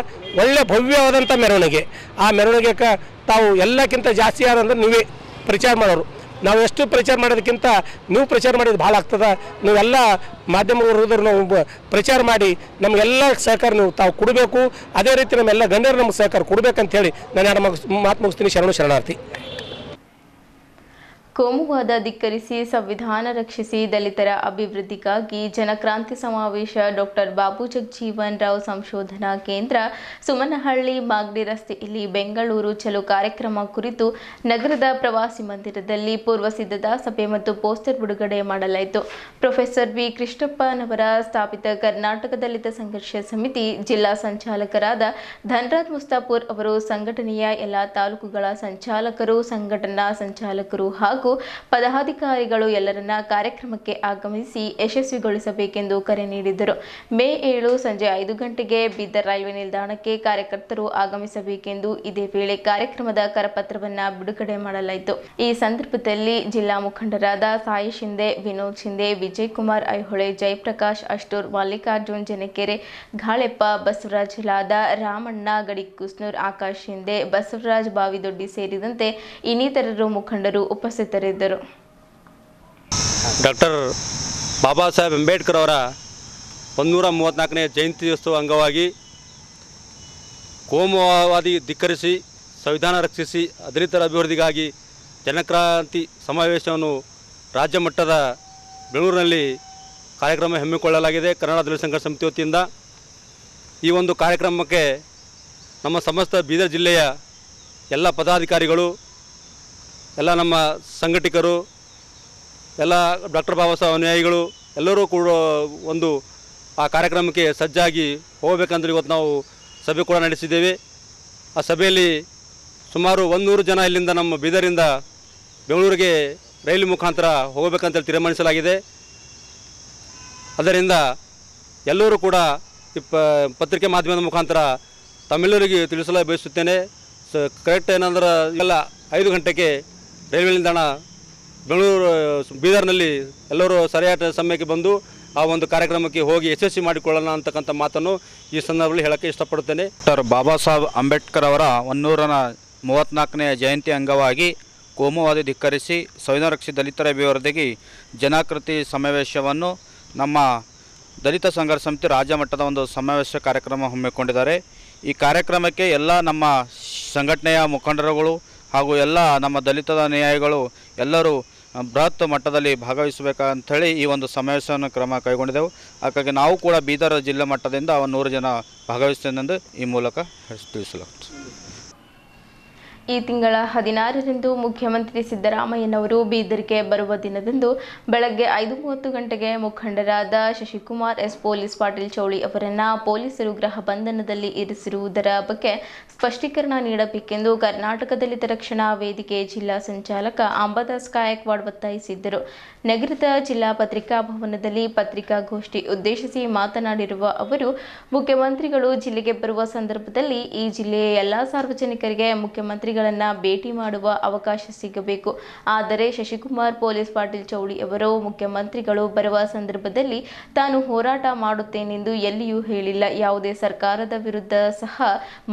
ಒಳ್ಳೆ ಭವ್ಯವಾದಂಥ ಮೆರವಣಿಗೆ. ಆ ಮೆರವಣಿಗೆಗೆ ತಾವು ಎಲ್ಲಕ್ಕಿಂತ ಜಾಸ್ತಿ ಯಾರಂದ್ರೆ ನೀವೇ ಪ್ರಚಾರ ಮಾಡೋರು. ನಾವು ಎಷ್ಟು ಪ್ರಚಾರ ಮಾಡೋದಕ್ಕಿಂತ ನೀವು ಪ್ರಚಾರ ಮಾಡೋದು ಭಾಳ ಆಗ್ತದೆ. ನೀವೆಲ್ಲ ಮಾಧ್ಯಮದವರು ನಾವು ಪ್ರಚಾರ ಮಾಡಿ ನಮಗೆಲ್ಲ ಸಹಕಾರ ನೀವು ತಾವು ಕೊಡಬೇಕು. ಅದೇ ರೀತಿ ನಮ್ಮೆಲ್ಲ ಗಣ್ಯರು ನಮಗೆ ಸಹಕಾರ ಕೊಡಬೇಕಂತ ಹೇಳಿ ನಾನು ಮಾತು ಮುಗಿಸ್ತೀನಿ. ಶರಣಾರ್ಥಿ. ಕೋಮುವಾದ ಧಿಕ್ಕರಿಸಿ ಸಂವಿಧಾನ ರಕ್ಷಿಸಿ ದಲಿತರ ಅಭಿವೃದ್ಧಿಗಾಗಿ ಜನಕ್ರಾಂತಿ ಸಮಾವೇಶ ಡಾಕ್ಟರ್ ಬಾಬು ಜಗಜೀವನ್ ರಾವ್ ಸಂಶೋಧನಾ ಕೇಂದ್ರ ಸುಮನಹಳ್ಳಿ ಮಾಗಡಿ ರಸ್ತೆಯಲ್ಲಿ ಬೆಂಗಳೂರು ಚಲೋ ಕಾರ್ಯಕ್ರಮ ಕುರಿತು ನಗರದ ಪ್ರವಾಸಿ ಮಂದಿರದಲ್ಲಿ ಪೂರ್ವ ಸಿದ್ಧತಾ ಸಭೆ ಮತ್ತು ಪೋಸ್ಟರ್ ಬಿಡುಗಡೆ ಮಾಡಲಾಯಿತು. ಪ್ರೊಫೆಸರ್ ವಿ ಕೃಷ್ಣಪ್ಪನವರ ಸ್ಥಾಪಿತ ಕರ್ನಾಟಕ ದಲಿತ ಸಂಘರ್ಷ ಸಮಿತಿ ಜಿಲ್ಲಾ ಸಂಚಾಲಕರಾದ ಧನ್ರಾಜ್ ಮುಸ್ತಾಪುರ್ ಅವರು ಸಂಘಟನೆಯ ಎಲ್ಲ ತಾಲೂಕುಗಳ ಸಂಚಾಲಕರು, ಸಂಘಟನಾ ಸಂಚಾಲಕರು ಹಾಗೂ ಪದಾಧಿಕಾರಿಗಳು ಎಲ್ಲರನ್ನ ಕಾರ್ಯಕ್ರಮಕ್ಕೆ ಆಗಮಿಸಿ ಯಶಸ್ವಿಗೊಳಿಸಬೇಕೆಂದು ಕರೆ ನೀಡಿದರು. ಮೇ 7 ಸಂಜೆ 5 ಗಂಟೆಗೆ ಬೀದರ್ ರೈಲ್ವೆ ನಿಲ್ದಾಣಕ್ಕೆ ಕಾರ್ಯಕರ್ತರು ಆಗಮಿಸಬೇಕೆಂದು ಇದೇ ವೇಳೆ ಕಾರ್ಯಕ್ರಮದ ಕರಪತ್ರವನ್ನು ಬಿಡುಗಡೆ ಮಾಡಲಾಯಿತು. ಈ ಸಂದರ್ಭದಲ್ಲಿ ಜಿಲ್ಲಾ ಮುಖಂಡರಾದ ಸಾಯಿ ಶಿಂದೆ, ವಿನೋದ್ ಶಿಂದೆ, ವಿಜಯ್ ಕುಮಾರ್ ಐಹೊಳೆ, ಜಯಪ್ರಕಾಶ್ ಅಷ್ಟೂರ್, ಮಲ್ಲಿಕಾರ್ಜುನ್ ಜನಕೆರೆ, ಘಾಳೆಪ್ಪ, ಬಸವರಾಜ್ ಲಾದ, ರಾಮಣ್ಣ ಗಡಿಕುಸ್ನೂರ್, ಆಕಾಶ್ ಶಿಂದೆ, ಬಸವರಾಜ್ ಬಾವಿದೊಡ್ಡಿ ಸೇರಿದಂತೆ ಇನ್ನಿತರರು ಮುಖಂಡರು ಉಪಸ್ಥಿತರಿದ್ದರು. ಡಾಕ್ಟರ್ ಬಾಬಾ ಸಾಹೇಬ್ ಅಂಬೇಡ್ಕರ್ ಅವರ 134ನೇ ಜಯಂತ್ಯೋತ್ಸವ ಅಂಗವಾಗಿ ಕೋಮುವಾದಿ ಧಿಕ್ಕರಿಸಿ ಸಂವಿಧಾನ ರಕ್ಷಿಸಿ ದಲಿತರ ಅಭಿವೃದ್ಧಿಗಾಗಿ ಜನಕ್ರಾಂತಿ ಸಮಾವೇಶವನ್ನು ರಾಜ್ಯ ಮಟ್ಟದ ಬೆಂಗಳೂರಿನಲ್ಲಿ ಕಾರ್ಯಕ್ರಮ ಹಮ್ಮಿಕೊಳ್ಳಲಾಗಿದೆ. ಕನ್ನಡ ದಲಿತ ಸಂಘರ್ಷ ಸಮಿತಿ ವತಿಯಿಂದ ಈ ಒಂದು ಕಾರ್ಯಕ್ರಮಕ್ಕೆ ನಮ್ಮ ಸಮಸ್ತ ಬೀದರ್ ಜಿಲ್ಲೆಯ ಎಲ್ಲ ಪದಾಧಿಕಾರಿಗಳು, ಎಲ್ಲ ನಮ್ಮ ಸಂಘಟಕರು, ಎಲ್ಲ ಡಾಕ್ಟರ್ ಬಾಬಾ ಸಾಹೇಬ್ ಅನುಯಾಯಿಗಳು ಎಲ್ಲರೂ ಕೂಡ ಒಂದು ಆ ಕಾರ್ಯಕ್ರಮಕ್ಕೆ ಸಜ್ಜಾಗಿ ಹೋಗಬೇಕಂದ್ರೆ ಇವತ್ತು ನಾವು ಸಭೆ ಕೂಡ ನಡೆಸಿದ್ದೇವೆ. ಆ ಸಭೆಯಲ್ಲಿ ಸುಮಾರು 100 ಜನ ಇಲ್ಲಿಂದ ನಮ್ಮ ಬೀದರಿಂದ ಬೆಂಗಳೂರಿಗೆ ರೈಲು ಮುಖಾಂತರ ಹೋಗಬೇಕಂತೇಳಿ ತೀರ್ಮಾನಿಸಲಾಗಿದೆ. ಅದರಿಂದ ಎಲ್ಲರೂ ಕೂಡ ಪತ್ರಿಕೆ ಮಾಧ್ಯಮದ ಮುಖಾಂತರ ತಮ್ಮೆಲ್ಲರಿಗೆ ತಿಳಿಸಲು ಬಯಸುತ್ತೇನೆ. ಕರೆಕ್ಟ್ ಏನಂದ್ರೆ ಎಲ್ಲ 5 ಗಂಟೆಗೆ ರೈಲ್ವೆ ನಿಲ್ದಾಣ ಬೆಂಗಳೂರು ಬೀದರ್ನಲ್ಲಿ ಎಲ್ಲರೂ ಸರಿಯಾದ ಸಮಯಕ್ಕೆ ಬಂದು ಆ ಒಂದು ಕಾರ್ಯಕ್ರಮಕ್ಕೆ ಹೋಗಿ ಯಶಸ್ವಿ ಮಾಡಿಕೊಳ್ಳೋಣ ಅಂತಕ್ಕಂಥ ಮಾತನ್ನು ಈ ಸಂದರ್ಭದಲ್ಲಿ ಹೇಳೋಕ್ಕೆ ಇಷ್ಟಪಡುತ್ತೇನೆ. ಡಾಕ್ಟರ್ ಬಾಬಾ ಸಾಹೇಬ್ ಅಂಬೇಡ್ಕರ್ ಅವರ 134ನೇ ಜಯಂತಿ ಅಂಗವಾಗಿ ಕೋಮುವಾದಿ ಧಿಕ್ಕರಿಸಿ ಸಂವಿಧಾನ ರಕ್ಷಿಸಿ ದಲಿತರ ಅಭಿವೃದ್ಧಿಗೆ ಜನಕ್ರಾಂತಿ ಸಮಾವೇಶವನ್ನು ನಮ್ಮ ದಲಿತ ಸಂಘರ್ಷ ಸಮಿತಿ ರಾಜ್ಯ ಮಟ್ಟದ ಒಂದು ಸಮಾವೇಶ ಕಾರ್ಯಕ್ರಮ ಹಮ್ಮಿಕೊಂಡಿದ್ದಾರೆ. ಈ ಕಾರ್ಯಕ್ರಮಕ್ಕೆ ಎಲ್ಲ ನಮ್ಮ ಸಂಘಟನೆಯ ಮುಖಂಡರುಗಳು ಹಾಗೂ ಎಲ್ಲ ನಮ್ಮ ದಲಿತದ ನ್ಯಾಯಿಗಳು ಎಲ್ಲರೂ ಬೃಹತ್ ಮಟ್ಟದಲ್ಲಿ ಭಾಗವಹಿಸಬೇಕಂಥೇಳಿ ಈ ಒಂದು ಸಮಾವೇಶವನ್ನು ಕ್ರಮ ಕೈಗೊಂಡಿದ್ದೆವು. ಹಾಗಾಗಿ ನಾವು ಕೂಡ ಬೀದರ್ ಜಿಲ್ಲಾ ಮಟ್ಟದಿಂದ 100 ಜನ ಭಾಗವಹಿಸುತ್ತೇನೆಂದು ಈ ಮೂಲಕ ತಿಳಿಸಲಾಗುತ್ತದೆ. ಈ ತಿಂಗಳ 16ರಂದು ಮುಖ್ಯಮಂತ್ರಿ ಸಿದ್ದರಾಮಯ್ಯನವರು ಬೀದರ್ಗೆ ಬರುವ ದಿನದಂದು ಬೆಳಗ್ಗೆ 5:30 ಗಂಟೆಗೆ ಮುಖಂಡರಾದ ಶಶಿಕುಮಾರ್ ಎಸ್, ಪೊಲೀಸ್ ಪಾಟೀಲ್ ಚೌಳಿ ಅವರನ್ನು ಪೊಲೀಸರು ಗೃಹ ಬಂಧನದಲ್ಲಿ ಇರಿಸಿರುವುದರ ಬಗ್ಗೆ ಸ್ಪಷ್ಟೀಕರಣ ನೀಡಬೇಕೆಂದು ಕರ್ನಾಟಕ ದಲಿತ ರಕ್ಷಣಾ ವೇದಿಕೆ ಜಿಲ್ಲಾ ಸಂಚಾಲಕ ಅಂಬಾದಾಸ್ ಗಾಯಕ್ವಾಡ್ ಒತ್ತಾಯಿಸಿದ್ದರು. ನಗರದ ಜಿಲ್ಲಾ ಪತ್ರಿಕಾ ಭವನದಲ್ಲಿ ಪತ್ರಿಕಾಗೋಷ್ಠಿ ಉದ್ದೇಶಿಸಿ ಮಾತನಾಡಿರುವ ಅವರು, ಮುಖ್ಯಮಂತ್ರಿಗಳು ಜಿಲ್ಲೆಗೆ ಬರುವ ಸಂದರ್ಭದಲ್ಲಿ ಈ ಜಿಲ್ಲೆಯ ಎಲ್ಲ ಸಾರ್ವಜನಿಕರಿಗೆ ಮುಖ್ಯಮಂತ್ರಿಗಳನ್ನ ಭೇಟಿ ಮಾಡುವ ಅವಕಾಶ ಸಿಗಬೇಕು. ಆದರೆ ಶಶಿಕುಮಾರ್, ಪೊಲೀಸ್ ಪಾಟೀಲ್ ಚೌಳಿ ಅವರು ಮುಖ್ಯಮಂತ್ರಿಗಳು ಬರುವ ಸಂದರ್ಭದಲ್ಲಿ ತಾನು ಹೋರಾಟ ಮಾಡುತ್ತೇನೆಂದು ಎಲ್ಲಿಯೂ ಹೇಳಿಲ್ಲ, ಯಾವುದೇ ಸರ್ಕಾರದ ವಿರುದ್ಧ ಸಹ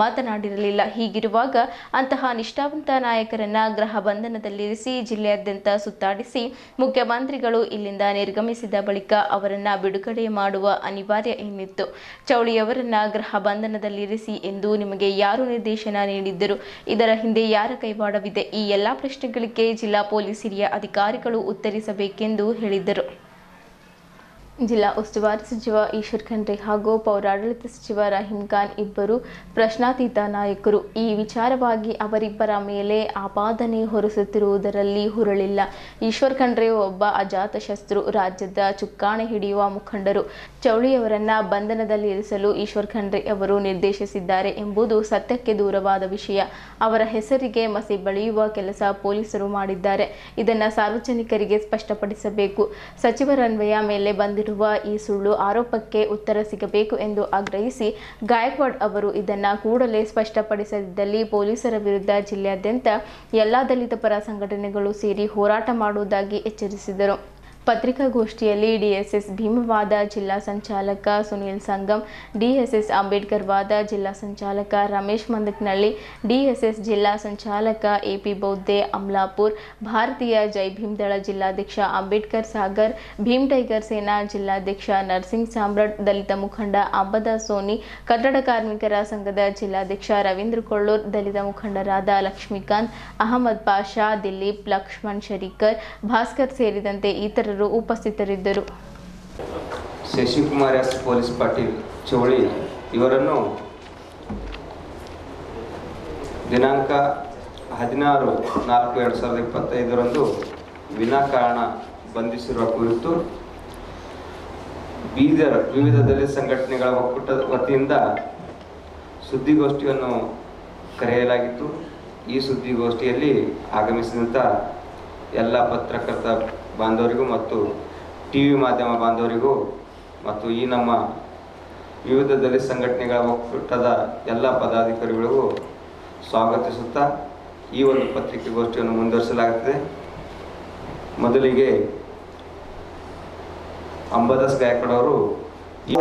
ಮಾತನಾಡಿರಲಿಲ್ಲ. ಹೀಗಿರುವಾಗ ಅಂತಹ ನಿಷ್ಠಾವಂತ ನಾಯಕರನ್ನ ಗೃಹ ಬಂಧನದಲ್ಲಿರಿಸಿ ಜಿಲ್ಲೆಯಾದ್ಯಂತ ಸುತ್ತಾಡಿಸಿ ಮುಖ್ಯಮಂತ್ರಿಗಳು ಇಲ್ಲಿಂದ ನಿರ್ಗಮಿಸಿದ ಬಳಿಕ ಅವರನ್ನ ಬಿಡುಗಡೆ ಮಾಡುವ ಅನಿವಾರ್ಯ ಏನಿತ್ತು? ಚೌಳಿಯವರನ್ನ ಗೃಹ ಬಂಧನದಲ್ಲಿರಿಸಿ ಎಂದು ನಿಮಗೆ ಯಾರು ನಿರ್ದೇಶನ ನೀಡಿದ್ದರು? ಇದರ ಹಿಂದೆ ಯಾರ ಕೈವಾಡವಿದೆ? ಈ ಎಲ್ಲ ಪ್ರಶ್ನೆಗಳಿಗೆ ಜಿಲ್ಲಾ ಪೊಲೀಸ್ ಹಿರಿಯ ಅಧಿಕಾರಿಗಳು ಉತ್ತರಿಸಬೇಕೆಂದು ಹೇಳಿದರು. ಜಿಲ್ಲಾ ಉಸ್ತುವಾರಿ ಸಚಿವ ಈಶ್ವರ್ ಖಂಡ್ರೆ ಹಾಗೂ ಪೌರಾಡಳಿತ ಸಚಿವ ರಹೀಂ ಖಾನ್ ಇಬ್ಬರು ಪ್ರಶ್ನಾತೀತ ನಾಯಕರು. ಈ ವಿಚಾರವಾಗಿ ಅವರಿಬ್ಬರ ಮೇಲೆ ಆಪಾದನೆ ಹೊರಿಸುತ್ತಿರುವುದರಲ್ಲಿ ಹುರುಳಿಲ್ಲ. ಈಶ್ವರ್ ಖಂಡ್ರೆ ಒಬ್ಬ ಅಜಾತಶತ್ರು, ರಾಜ್ಯದ ಚುಕ್ಕಾಣಿ ಹಿಡಿಯುವ ಮುಖಂಡರು. ಚೌಳಿಯವರನ್ನ ಬಂಧನದಲ್ಲಿ ಇರಿಸಲು ಈಶ್ವರ್ ಖಂಡ್ರೆ ಅವರು ನಿರ್ದೇಶಿಸಿದ್ದಾರೆ ಎಂಬುದು ಸತ್ಯಕ್ಕೆ ದೂರವಾದ ವಿಷಯ. ಅವರ ಹೆಸರಿಗೆ ಮಸಿ ಬಳಿಯುವ ಕೆಲಸ ಪೊಲೀಸರು ಮಾಡಿದ್ದಾರೆ. ಇದನ್ನು ಸಾರ್ವಜನಿಕರಿಗೆ ಸ್ಪಷ್ಟಪಡಿಸಬೇಕು. ಸಚಿವರನ್ವಯ ಮೇಲೆ ಬಂದಿರುವ ಮಾಡಿರುವ ಈ ಸುಳ್ಳು ಆರೋಪಕ್ಕೆ ಉತ್ತರ ಸಿಗಬೇಕು ಎಂದು ಆಗ್ರಹಿಸಿ ಗಾಯಕ್ವಾಡ್ ಅವರು ಇದನ್ನು ಕೂಡಲೇ ಸ್ಪಷ್ಟಪಡಿಸದಿದ್ದಲ್ಲಿ ಪೊಲೀಸರ ವಿರುದ್ಧ ಜಿಲ್ಲೆಯಾದ್ಯಂತ ಎಲ್ಲ ದಲಿತ ಪರ ಸಂಘಟನೆಗಳು ಸೇರಿ ಹೋರಾಟ ಮಾಡುವುದಾಗಿ ಎಚ್ಚರಿಸಿದರು. ಪತ್ರಿಕಾಗೋಷ್ಠಿಯಲ್ಲಿ ಡಿಎಸ್ಎಸ್ ಭೀಮವಾದ ಜಿಲ್ಲಾ ಸಂಚಾಲಕ ಸುನೀಲ್ ಸಂಗಮ್, ಡಿಎಸ್ಎಸ್ ಅಂಬೇಡ್ಕರ್ ವಾದ ಜಿಲ್ಲಾ ಸಂಚಾಲಕ ರಮೇಶ್ ಮಂದಕ್ನಳ್ಳಿ, ಡಿಎಸ್ಎಸ್ ಜಿಲ್ಲಾ ಸಂಚಾಲಕ ಎಪಿ ಬೌದ್ಧೆ ಅಮ್ಲಾಪುರ್, ಭಾರತೀಯ ಜೈ ಭೀಮ್ ದಳ ಜಿಲ್ಲಾಧ್ಯಕ್ಷ ಅಂಬೇಡ್ಕರ್ ಸಾಗರ್, ಭೀಮ್ ಟೈಗರ್ ಸೇನಾ ಜಿಲ್ಲಾಧ್ಯಕ್ಷ ನರ್ಸಿಂಗ್ ಸಾಮ್ರಾಟ್, ದಲಿತ ಮುಖಂಡ ಅಂಬದ ಸೋನಿ, ಕಟ್ಟಡ ಕಾರ್ಮಿಕರ ಸಂಘದ ಜಿಲ್ಲಾಧ್ಯಕ್ಷ ರವೀಂದ್ರ ಕೊಳ್ಳೂರ್, ದಲಿತ ಮುಖಂಡರಾದ ಲಕ್ಷ್ಮೀಕಾಂತ್, ಅಹಮದ್ ಪಾಷಾ, ದಿಲೀಪ್, ಲಕ್ಷ್ಮಣ್ ಶರೀಕರ್, ಭಾಸ್ಕರ್ ಸೇರಿದಂತೆ ಇತರರು ಉಪಸ್ಥಿತರಿದ್ದರು. ಶಶಿಕುಮಾರ್ ಎಸ್ ಪೊಲೀಸ್ ಪಾಟೀಲ್ ಚೌಳಿ ಇವರನ್ನು ದಿನಾಂಕ 16/4/2025 ವಿನಾಕಾರಣ ಬಂಧಿಸಿರುವ ಕುರಿತು ಬೀದರ್ ವಿವಿಧ ದಲಿತ ಸಂಘಟನೆಗಳ ಒಕ್ಕೂಟದ ವತಿಯಿಂದ ಸುದ್ದಿಗೋಷ್ಠಿಯನ್ನು ಕರೆಯಲಾಗಿತ್ತು. ಈ ಸುದ್ದಿಗೋಷ್ಠಿಯಲ್ಲಿ ಆಗಮಿಸಿದಂಥ ಎಲ್ಲ ಪತ್ರಕರ್ತ ಬಾಂಧವರಿಗೂ ಮತ್ತು ಟಿವಿ ಮಾಧ್ಯಮ ಬಾಂಧವರಿಗೂ ಮತ್ತು ಈ ನಮ್ಮ ವಿವಿಧ ದಲಿತ ಸಂಘಟನೆಗಳ ಒಕ್ಕೂಟದ ಎಲ್ಲ ಪದಾಧಿಕಾರಿಗಳಿಗೂ ಸ್ವಾಗತಿಸುತ್ತಾ ಈ ಒಂದು ಪತ್ರಿಕಾಗೋಷ್ಠಿಯನ್ನು ಮುಂದುವರಿಸಲಾಗುತ್ತದೆ. ಮೊದಲಿಗೆ ಅಂಬದಾಸ್ ಗಾಯಕ್ವಾಡ್ ಅವರು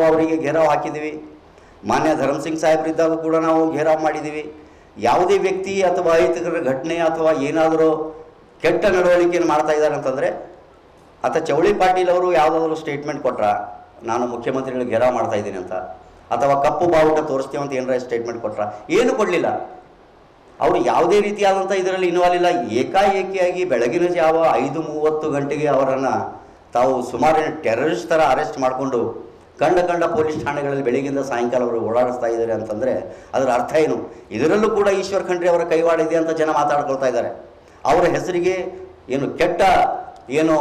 ಅವರಿಗೆ ಘೇರಾವ್ ಹಾಕಿದ್ದೀವಿ. ಮಾನ್ಯ ಧರ್ಮಸಿಂಗ್ ಸಾಹೇಬರಿದ್ದಾಗ ಕೂಡ ನಾವು ಘೇರಾವ್ ಮಾಡಿದ್ದೀವಿ. ಯಾವುದೇ ವ್ಯಕ್ತಿ ಅಥವಾ ಅಹಿತಕರ ಘಟನೆ ಅಥವಾ ಏನಾದರೂ ಕೆಟ್ಟ ನಡವಳಿಕೆಯನ್ನು ಮಾಡ್ತಾ ಇದ್ದಾರೆ ಅಂತಂದರೆ ಅಥವಾ ಚೌಳಿ ಪಾಟೀಲ್ ಅವರು ಯಾವುದಾದ್ರೂ ಸ್ಟೇಟ್ಮೆಂಟ್ ಕೊಟ್ರ ನಾನು ಮುಖ್ಯಮಂತ್ರಿಗಳಿಗೆ ಘೇರಾವ್ ಮಾಡ್ತಾ ಇದ್ದೀನಿ ಅಂತ, ಅಥವಾ ಕಪ್ಪು ಬಾವುಟ ತೋರಿಸ್ತೀವಿ ಅಂತ ಏನಾರ ಸ್ಟೇಟ್ಮೆಂಟ್ ಕೊಟ್ರ, ಏನು ಕೊಡಲಿಲ್ಲ. ಅವರು ಯಾವುದೇ ರೀತಿಯಾದಂಥ ಇದರಲ್ಲಿ ಇನ್ವಾಲ್ವ್ ಇಲ್ಲ. ಏಕಾಏಕಿಯಾಗಿ ಬೆಳಗಿನ ಜಾವ 5:30 ಗಂಟೆಗೆ ಅವರನ್ನು ತಾವು ಸುಮಾರು ಟೆರರಿಸ್ಟ್ ಥರ ಅರೆಸ್ಟ್ ಮಾಡಿಕೊಂಡು ಕಂಡ ಪೊಲೀಸ್ ಠಾಣೆಗಳಲ್ಲಿ ಬೆಳಗ್ಗಿಂದ ಸಾಯಂಕಾಲ ಅವರು ಓಡಾಡಿಸ್ತಾ ಇದ್ದಾರೆ ಅಂತಂದರೆ ಅದರ ಅರ್ಥ ಏನು? ಇದರಲ್ಲೂ ಕೂಡ ಈಶ್ವರ್ ಖಂಡ್ರೆ ಅವರ ಕೈವಾಡ ಇದೆ ಅಂತ ಜನ ಮಾತಾಡ್ಕೊಳ್ತಾ ಇದ್ದಾರೆ. ಅವರ ಹೆಸರಿಗೆ ಏನು ಕೆಟ್ಟ ಏನು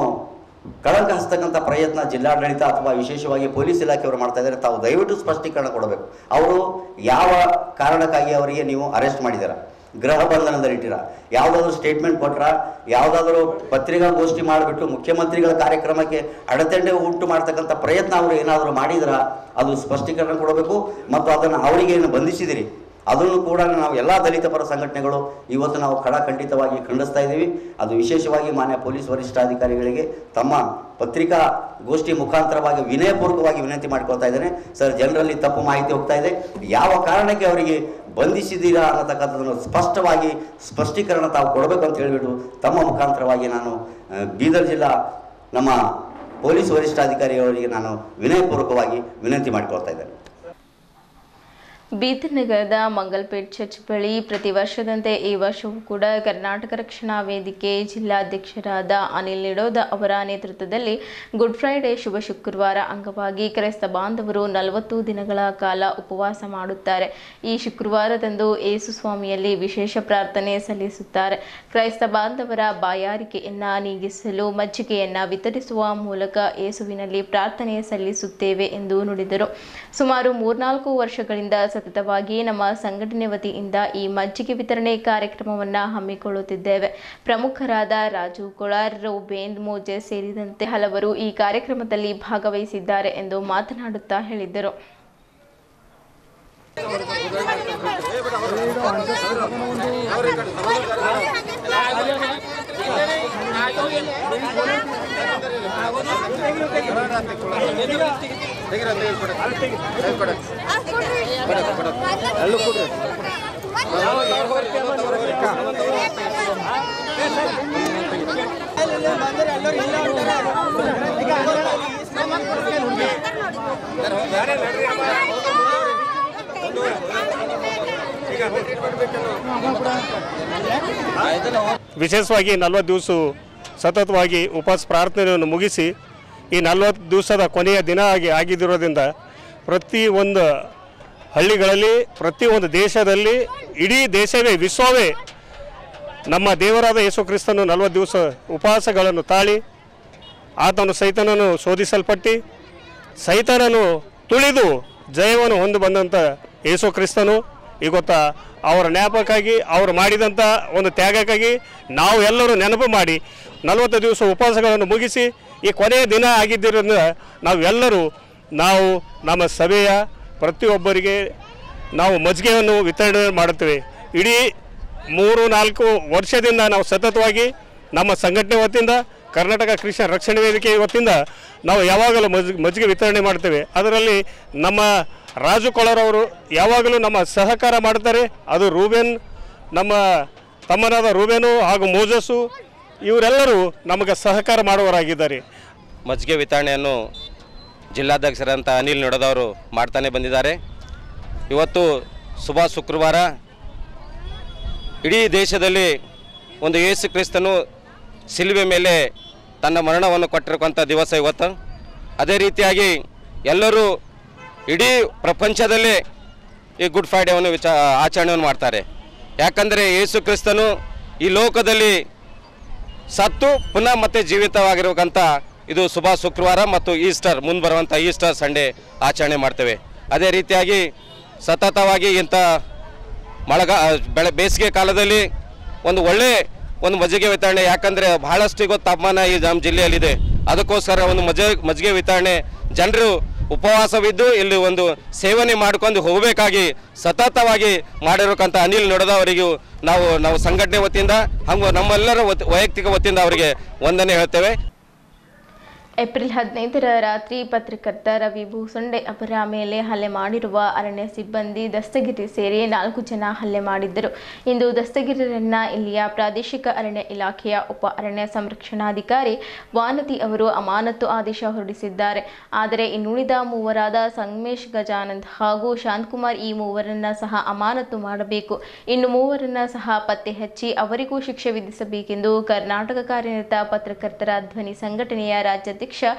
ಕಳಂಕ ಹಚ್ಚತಕ್ಕಂಥ ಪ್ರಯತ್ನ ಜಿಲ್ಲಾಡಳಿತ ಅಥವಾ ವಿಶೇಷವಾಗಿ ಪೊಲೀಸ್ ಇಲಾಖೆಯವರು ಮಾಡ್ತಾ ಇದ್ದಾರೆ. ತಾವು ದಯವಿಟ್ಟು ಸ್ಪಷ್ಟೀಕರಣ ಕೊಡಬೇಕು. ಅವರು ಯಾವ ಕಾರಣಕ್ಕಾಗಿ ಅವರಿಗೆ ನೀವು ಅರೆಸ್ಟ್ ಮಾಡಿದ್ದೀರಾ, ಗೃಹ ಬಂಧನದಲ್ಲಿಟ್ಟಿರ, ಯಾವುದಾದ್ರೂ ಸ್ಟೇಟ್ಮೆಂಟ್ ಕೊಟ್ರ, ಯಾವುದಾದ್ರೂ ಪತ್ರಿಕಾಗೋಷ್ಠಿ ಮಾಡಿಬಿಟ್ಟು ಮುಖ್ಯಮಂತ್ರಿಗಳ ಕಾರ್ಯಕ್ರಮಕ್ಕೆ ಅಡೆತಡೆ ಉಂಟು ಮಾಡ್ತಕ್ಕಂಥ ಪ್ರಯತ್ನ ಅವರು ಏನಾದರೂ ಮಾಡಿದ್ರ ಅದು ಸ್ಪಷ್ಟೀಕರಣ ಕೊಡಬೇಕು. ಮತ್ತು ಅದನ್ನು ಅವರಿಗೆ ಏನು ಬಂಧಿಸಿದಿರಿ ಅದನ್ನು ಕೂಡ ನಾವು ಎಲ್ಲ ದಲಿತ ಪರ ಸಂಘಟನೆಗಳು ಇವತ್ತು ನಾವು ಖಂಡಿತವಾಗಿ ಖಂಡಿಸ್ತಾ ಇದ್ದೀವಿ. ಅದು ವಿಶೇಷವಾಗಿ ಮಾನ್ಯ ಪೊಲೀಸ್ ವರಿಷ್ಠಾಧಿಕಾರಿಗಳಿಗೆ ತಮ್ಮ ಪತ್ರಿಕಾಗೋಷ್ಠಿ ಮುಖಾಂತರವಾಗಿ ವಿನಯಪೂರ್ವಕವಾಗಿ ವಿನಂತಿ ಮಾಡ್ಕೊಳ್ತಾ ಇದ್ದೇನೆ. ಸರ್, ಜನರಲ್ಲಿ ತಪ್ಪು ಮಾಹಿತಿ ಹೋಗ್ತಾ ಇದೆ. ಯಾವ ಕಾರಣಕ್ಕೆ ಅವರಿಗೆ ಬಂಧಿಸಿದ್ದೀರಾ ಅನ್ನತಕ್ಕಂಥದ್ದನ್ನು ಸ್ಪಷ್ಟವಾಗಿ ಸ್ಪಷ್ಟೀಕರಣ ತಾವು ಕೊಡಬೇಕು ಅಂತ ಹೇಳಿಬಿಟ್ಟು ತಮ್ಮ ಮುಖಾಂತರವಾಗಿ ನಾನು ಬೀದರ್ ಜಿಲ್ಲಾ ನಮ್ಮ ಪೊಲೀಸ್ ವರಿಷ್ಠಾಧಿಕಾರಿಯವರಿಗೆ ನಾನು ವಿನಯಪೂರ್ವಕವಾಗಿ ವಿನಂತಿ ಮಾಡಿಕೊಳ್ತಾ ಇದ್ದೇನೆ. ಬೀದರ್ ನಗರದ ಮಂಗಲ್ಪೇಟ್ ಚರ್ಚ್ ಬಳಿ ಪ್ರತಿ ವರ್ಷದಂತೆ ಈ ವರ್ಷವೂ ಕೂಡ ಕರ್ನಾಟಕ ರಕ್ಷಣಾ ವೇದಿಕೆ ಜಿಲ್ಲಾಧ್ಯಕ್ಷರಾದ ಅನಿಲ್ ನಿಡೋದ ಅವರ ನೇತೃತ್ವದಲ್ಲಿ ಗುಡ್ ಫ್ರೈಡೆ ಶುಭ ಶುಕ್ರವಾರ ಅಂಗವಾಗಿ ಕ್ರೈಸ್ತ ಬಾಂಧವರು 40 ದಿನಗಳ ಕಾಲ ಉಪವಾಸ ಮಾಡುತ್ತಾರೆ. ಈ ಶುಕ್ರವಾರದಂದು ಯೇಸು ಸ್ವಾಮಿಯಲ್ಲಿ ವಿಶೇಷ ಪ್ರಾರ್ಥನೆ ಸಲ್ಲಿಸುತ್ತಾರೆ. ಕ್ರೈಸ್ತ ಬಾಂಧವರ ಬಾಯಾರಿಕೆಯನ್ನು ನೀಗಿಸಲು ಮಜ್ಜಿಗೆಯನ್ನು ವಿತರಿಸುವ ಮೂಲಕ ಯೇಸುವಿನಲ್ಲಿ ಪ್ರಾರ್ಥನೆ ಸಲ್ಲಿಸುತ್ತೇವೆ ಎಂದು ನುಡಿದರು. ಸುಮಾರು 3-4 ವರ್ಷಗಳಿಂದ ಸತತವಾಗಿ ನಮ್ಮ ಸಂಘಟನೆ ವತಿಯಿಂದ ಈ ಮಜ್ಜಿಗೆ ವಿತರಣೆ ಕಾರ್ಯಕ್ರಮವನ್ನು ಹಮ್ಮಿಕೊಳ್ಳುತ್ತಿದ್ದೇವೆ. ಪ್ರಮುಖರಾದ ರಾಜು ಕೊಳಾರ್, ರೋಬೇಂದ್ ಮೋಜೆ ಸೇರಿದಂತೆ ಹಲವರು ಈ ಕಾರ್ಯಕ್ರಮದಲ್ಲಿ ಭಾಗವಹಿಸಿದ್ದಾರೆ ಎಂದು ಮಾತನಾಡುತ್ತಾ ಹೇಳಿದರು. ವಿಶೇಷವಾಗಿ 40 ದಿವಸ ಸತತವಾಗಿ ಉಪವಾಸ ಪ್ರಾರ್ಥನೆಯನ್ನು ಮುಗಿಸಿ ಈ 40 ದಿವಸದ ಕೊನೆಯ ದಿನ ಆಗಿದ್ದಿರೋದ್ರಿಂದ ಪ್ರತಿಯೊಂದು ಹಳ್ಳಿಗಳಲ್ಲಿ, ಪ್ರತಿಯೊಂದು ದೇಶದಲ್ಲಿ, ಇಡೀ ದೇಶವೇ ವಿಶ್ವವೇ ನಮ್ಮ ದೇವರಾದ ಯೇಸು ಕ್ರಿಸ್ತನು 40 ದಿವಸ ಉಪವಾಸಗಳನ್ನು ತಾಳಿ ಆತನು ಸೈತಾನನು ಶೋಧಿಸಲ್ಪಟ್ಟು ಸೈತಾನನು ತುಳಿದು ಜಯವನ್ನು ಹೊಂದಿ ಬಂದಂಥ ಯೇಸು ಕ್ರಿಸ್ತನು ಇವತ್ತು ಅವರ ಜ್ಞಾಪಕಕ್ಕಾಗಿ ಅವರು ಮಾಡಿದಂಥ ಒಂದು ತ್ಯಾಗಕ್ಕಾಗಿ ನಾವು ಎಲ್ಲರೂ ನೆನಪು ಮಾಡಿ 40 ದಿವಸ ಉಪವಾಸಗಳನ್ನು ಮುಗಿಸಿ ಈ ಕೊನೆಯ ದಿನ ಆಗಿದ್ದರಿಂದ ನಾವೆಲ್ಲರೂ ನಮ್ಮ ಸಭೆಯ ಪ್ರತಿಯೊಬ್ಬರಿಗೆ ನಾವು ಮಜ್ಜಿಗೆಯನ್ನು ವಿತರಣೆ ಮಾಡುತ್ತೇವೆ. ಇಡೀ 3-4 ವರ್ಷದಿಂದ ನಾವು ಸತತವಾಗಿ ನಮ್ಮ ಸಂಘಟನೆ ವತಿಯಿಂದ ಕರ್ನಾಟಕ ಕ್ರಿಶ್ಚಿಯನ್ ರಕ್ಷಣೆ ವೇದಿಕೆ ವತಿಯಿಂದ ನಾವು ಯಾವಾಗಲೂ ಮಜ್ಜಿಗೆ ವಿತರಣೆ ಮಾಡ್ತೇವೆ. ಅದರಲ್ಲಿ ನಮ್ಮ ರಾಜು ಕೊಳರವರು ಯಾವಾಗಲೂ ನಮ್ಮ ಸಹಕಾರ ಮಾಡ್ತಾರೆ. ಅದು ರೂಬೇನ್, ನಮ್ಮ ತಮ್ಮನಾದ ರೂಬೇನು ಹಾಗೂ ಮೋಜಸ್ಸು ಇವರೆಲ್ಲರೂ ನಮಗೆ ಸಹಕಾರ ಮಾಡುವವರಾಗಿದ್ದಾರೆ. ಮಜ್ಜಿಗೆ ವಿತರಣೆಯನ್ನು ಜಿಲ್ಲಾಧ್ಯಕ್ಷರಂತ ಅನಿಲ್ ನೊಡದವರು ಮಾಡ್ತಾನೆ ಬಂದಿದ್ದಾರೆ. ಇವತ್ತು ಶುಭ ಶುಕ್ರವಾರ. ಇಡೀ ದೇಶದಲ್ಲಿ ಒಂದು ಯೇಸು ಕ್ರಿಸ್ತನು ಶಿಲುಬೆ ಮೇಲೆ ತನ್ನ ಮರಣವನ್ನು ಕೊಟ್ಟಿರುವಂಥ ದಿವಸ ಇವತ್ತು. ಅದೇ ರೀತಿಯಾಗಿ ಎಲ್ಲರೂ ಇಡೀ ಪ್ರಪಂಚದಲ್ಲೇ ಈ ಗುಡ್ ಫ್ರೈಡೇವನ್ನು ಆಚರಣೆಯನ್ನು ಮಾಡ್ತಾರೆ. ಯಾಕಂದರೆ ಯೇಸು ಕ್ರಿಸ್ತನು ಈ ಲೋಕದಲ್ಲಿ ಸತ್ತು ಪುನಃ ಮತ್ತೆ ಜೀವಿತವಾಗಿರುವಂಥ ಇದು ಶುಭ ಶುಕ್ರವಾರ ಮತ್ತು ಈಸ್ಟರ್, ಮುಂದೆ ಬರುವಂಥ ಈಸ್ಟರ್ ಸಂಡೇ ಆಚರಣೆ ಮಾಡ್ತೇವೆ. ಅದೇ ರೀತಿಯಾಗಿ ಸತತವಾಗಿ ಇಂಥ ಬೇಸಿಗೆ ಕಾಲದಲ್ಲಿ ಒಂದು ಮಜ್ಜಿಗೆ ವಿತರಣೆ, ಯಾಕಂದರೆ ಬಹಳಷ್ಟು ಇವತ್ತು ತಾಪಮಾನ ಈ ನಮ್ಮ ಜಿಲ್ಲೆಯಲ್ಲಿದೆ. ಅದಕ್ಕೋಸ್ಕರ ಒಂದು ಮಜ್ಜಿಗೆ ವಿತರಣೆ ಜನರು ಉಪವಾಸವಿದ್ದು ಇಲ್ಲಿ ಒಂದು ಸೇವನೆ ಮಾಡ್ಕೊಂಡು ಹೋಗಬೇಕಾಗಿ ಸತತವಾಗಿ ಮಾಡಿರತಕ್ಕಂಥ ಅನಿಲ್ ನೊಡದವರಿಗೂ ನಾವು ಸಂಘಟನೆ ವತಿಯಿಂದ ಹಾಗೂ ನಮ್ಮೆಲ್ಲರ ವೈಯಕ್ತಿಕ ವತಿಯಿಂದ ಅವರಿಗೆ ವಂದನೆ ಹೇಳ್ತೇವೆ. ಏಪ್ರಿಲ್ 15ರ ರಾತ್ರಿ ಪತ್ರಕರ್ತ ರವಿ ಭೂಸೊಂಡೆ ಅವರ ಮೇಲೆ ಹಲ್ಲೆ ಮಾಡಿರುವ ಅರಣ್ಯ ಸಿಬ್ಬಂದಿ ದಸ್ತಗಿರಿ ಸೇರಿ 4 ಜನ ಹಲ್ಲೆ ಮಾಡಿದ್ದರು. ಇಂದು ದಸ್ತಗಿರಿಯನ್ನ ಇಲ್ಲಿಯ ಪ್ರಾದೇಶಿಕ ಅರಣ್ಯ ಇಲಾಖೆಯ ಉಪ ಅರಣ್ಯ ಸಂರಕ್ಷಣಾಧಿಕಾರಿ ವಾನತಿ ಅವರು ಅಮಾನತು ಆದೇಶ ಹೊರಡಿಸಿದ್ದಾರೆ. ಆದರೆ ಇನ್ನುಳಿದ ಮೂವರಾದ ಸಂಗಮೇಶ್ ಗಜಾನಂದ್ ಹಾಗೂ ಶಾಂತಕುಮಾರ್ ಈ ಮೂವರನ್ನ ಸಹ ಅಮಾನತು ಮಾಡಬೇಕು. ಇನ್ನು ಮೂವರನ್ನ ಸಹ ಪತ್ತೆ ಹಚ್ಚಿ ಅವರಿಗೂ ಶಿಕ್ಷೆ ವಿಧಿಸಬೇಕೆಂದು ಕರ್ನಾಟಕ ಕಾರ್ಯನಿರತ ಪತ್ರಕರ್ತರ ಧ್ವನಿ ಸಂಘಟನೆಯ ರಾಜ್ಯಾಧ್ಯಕ್ಷ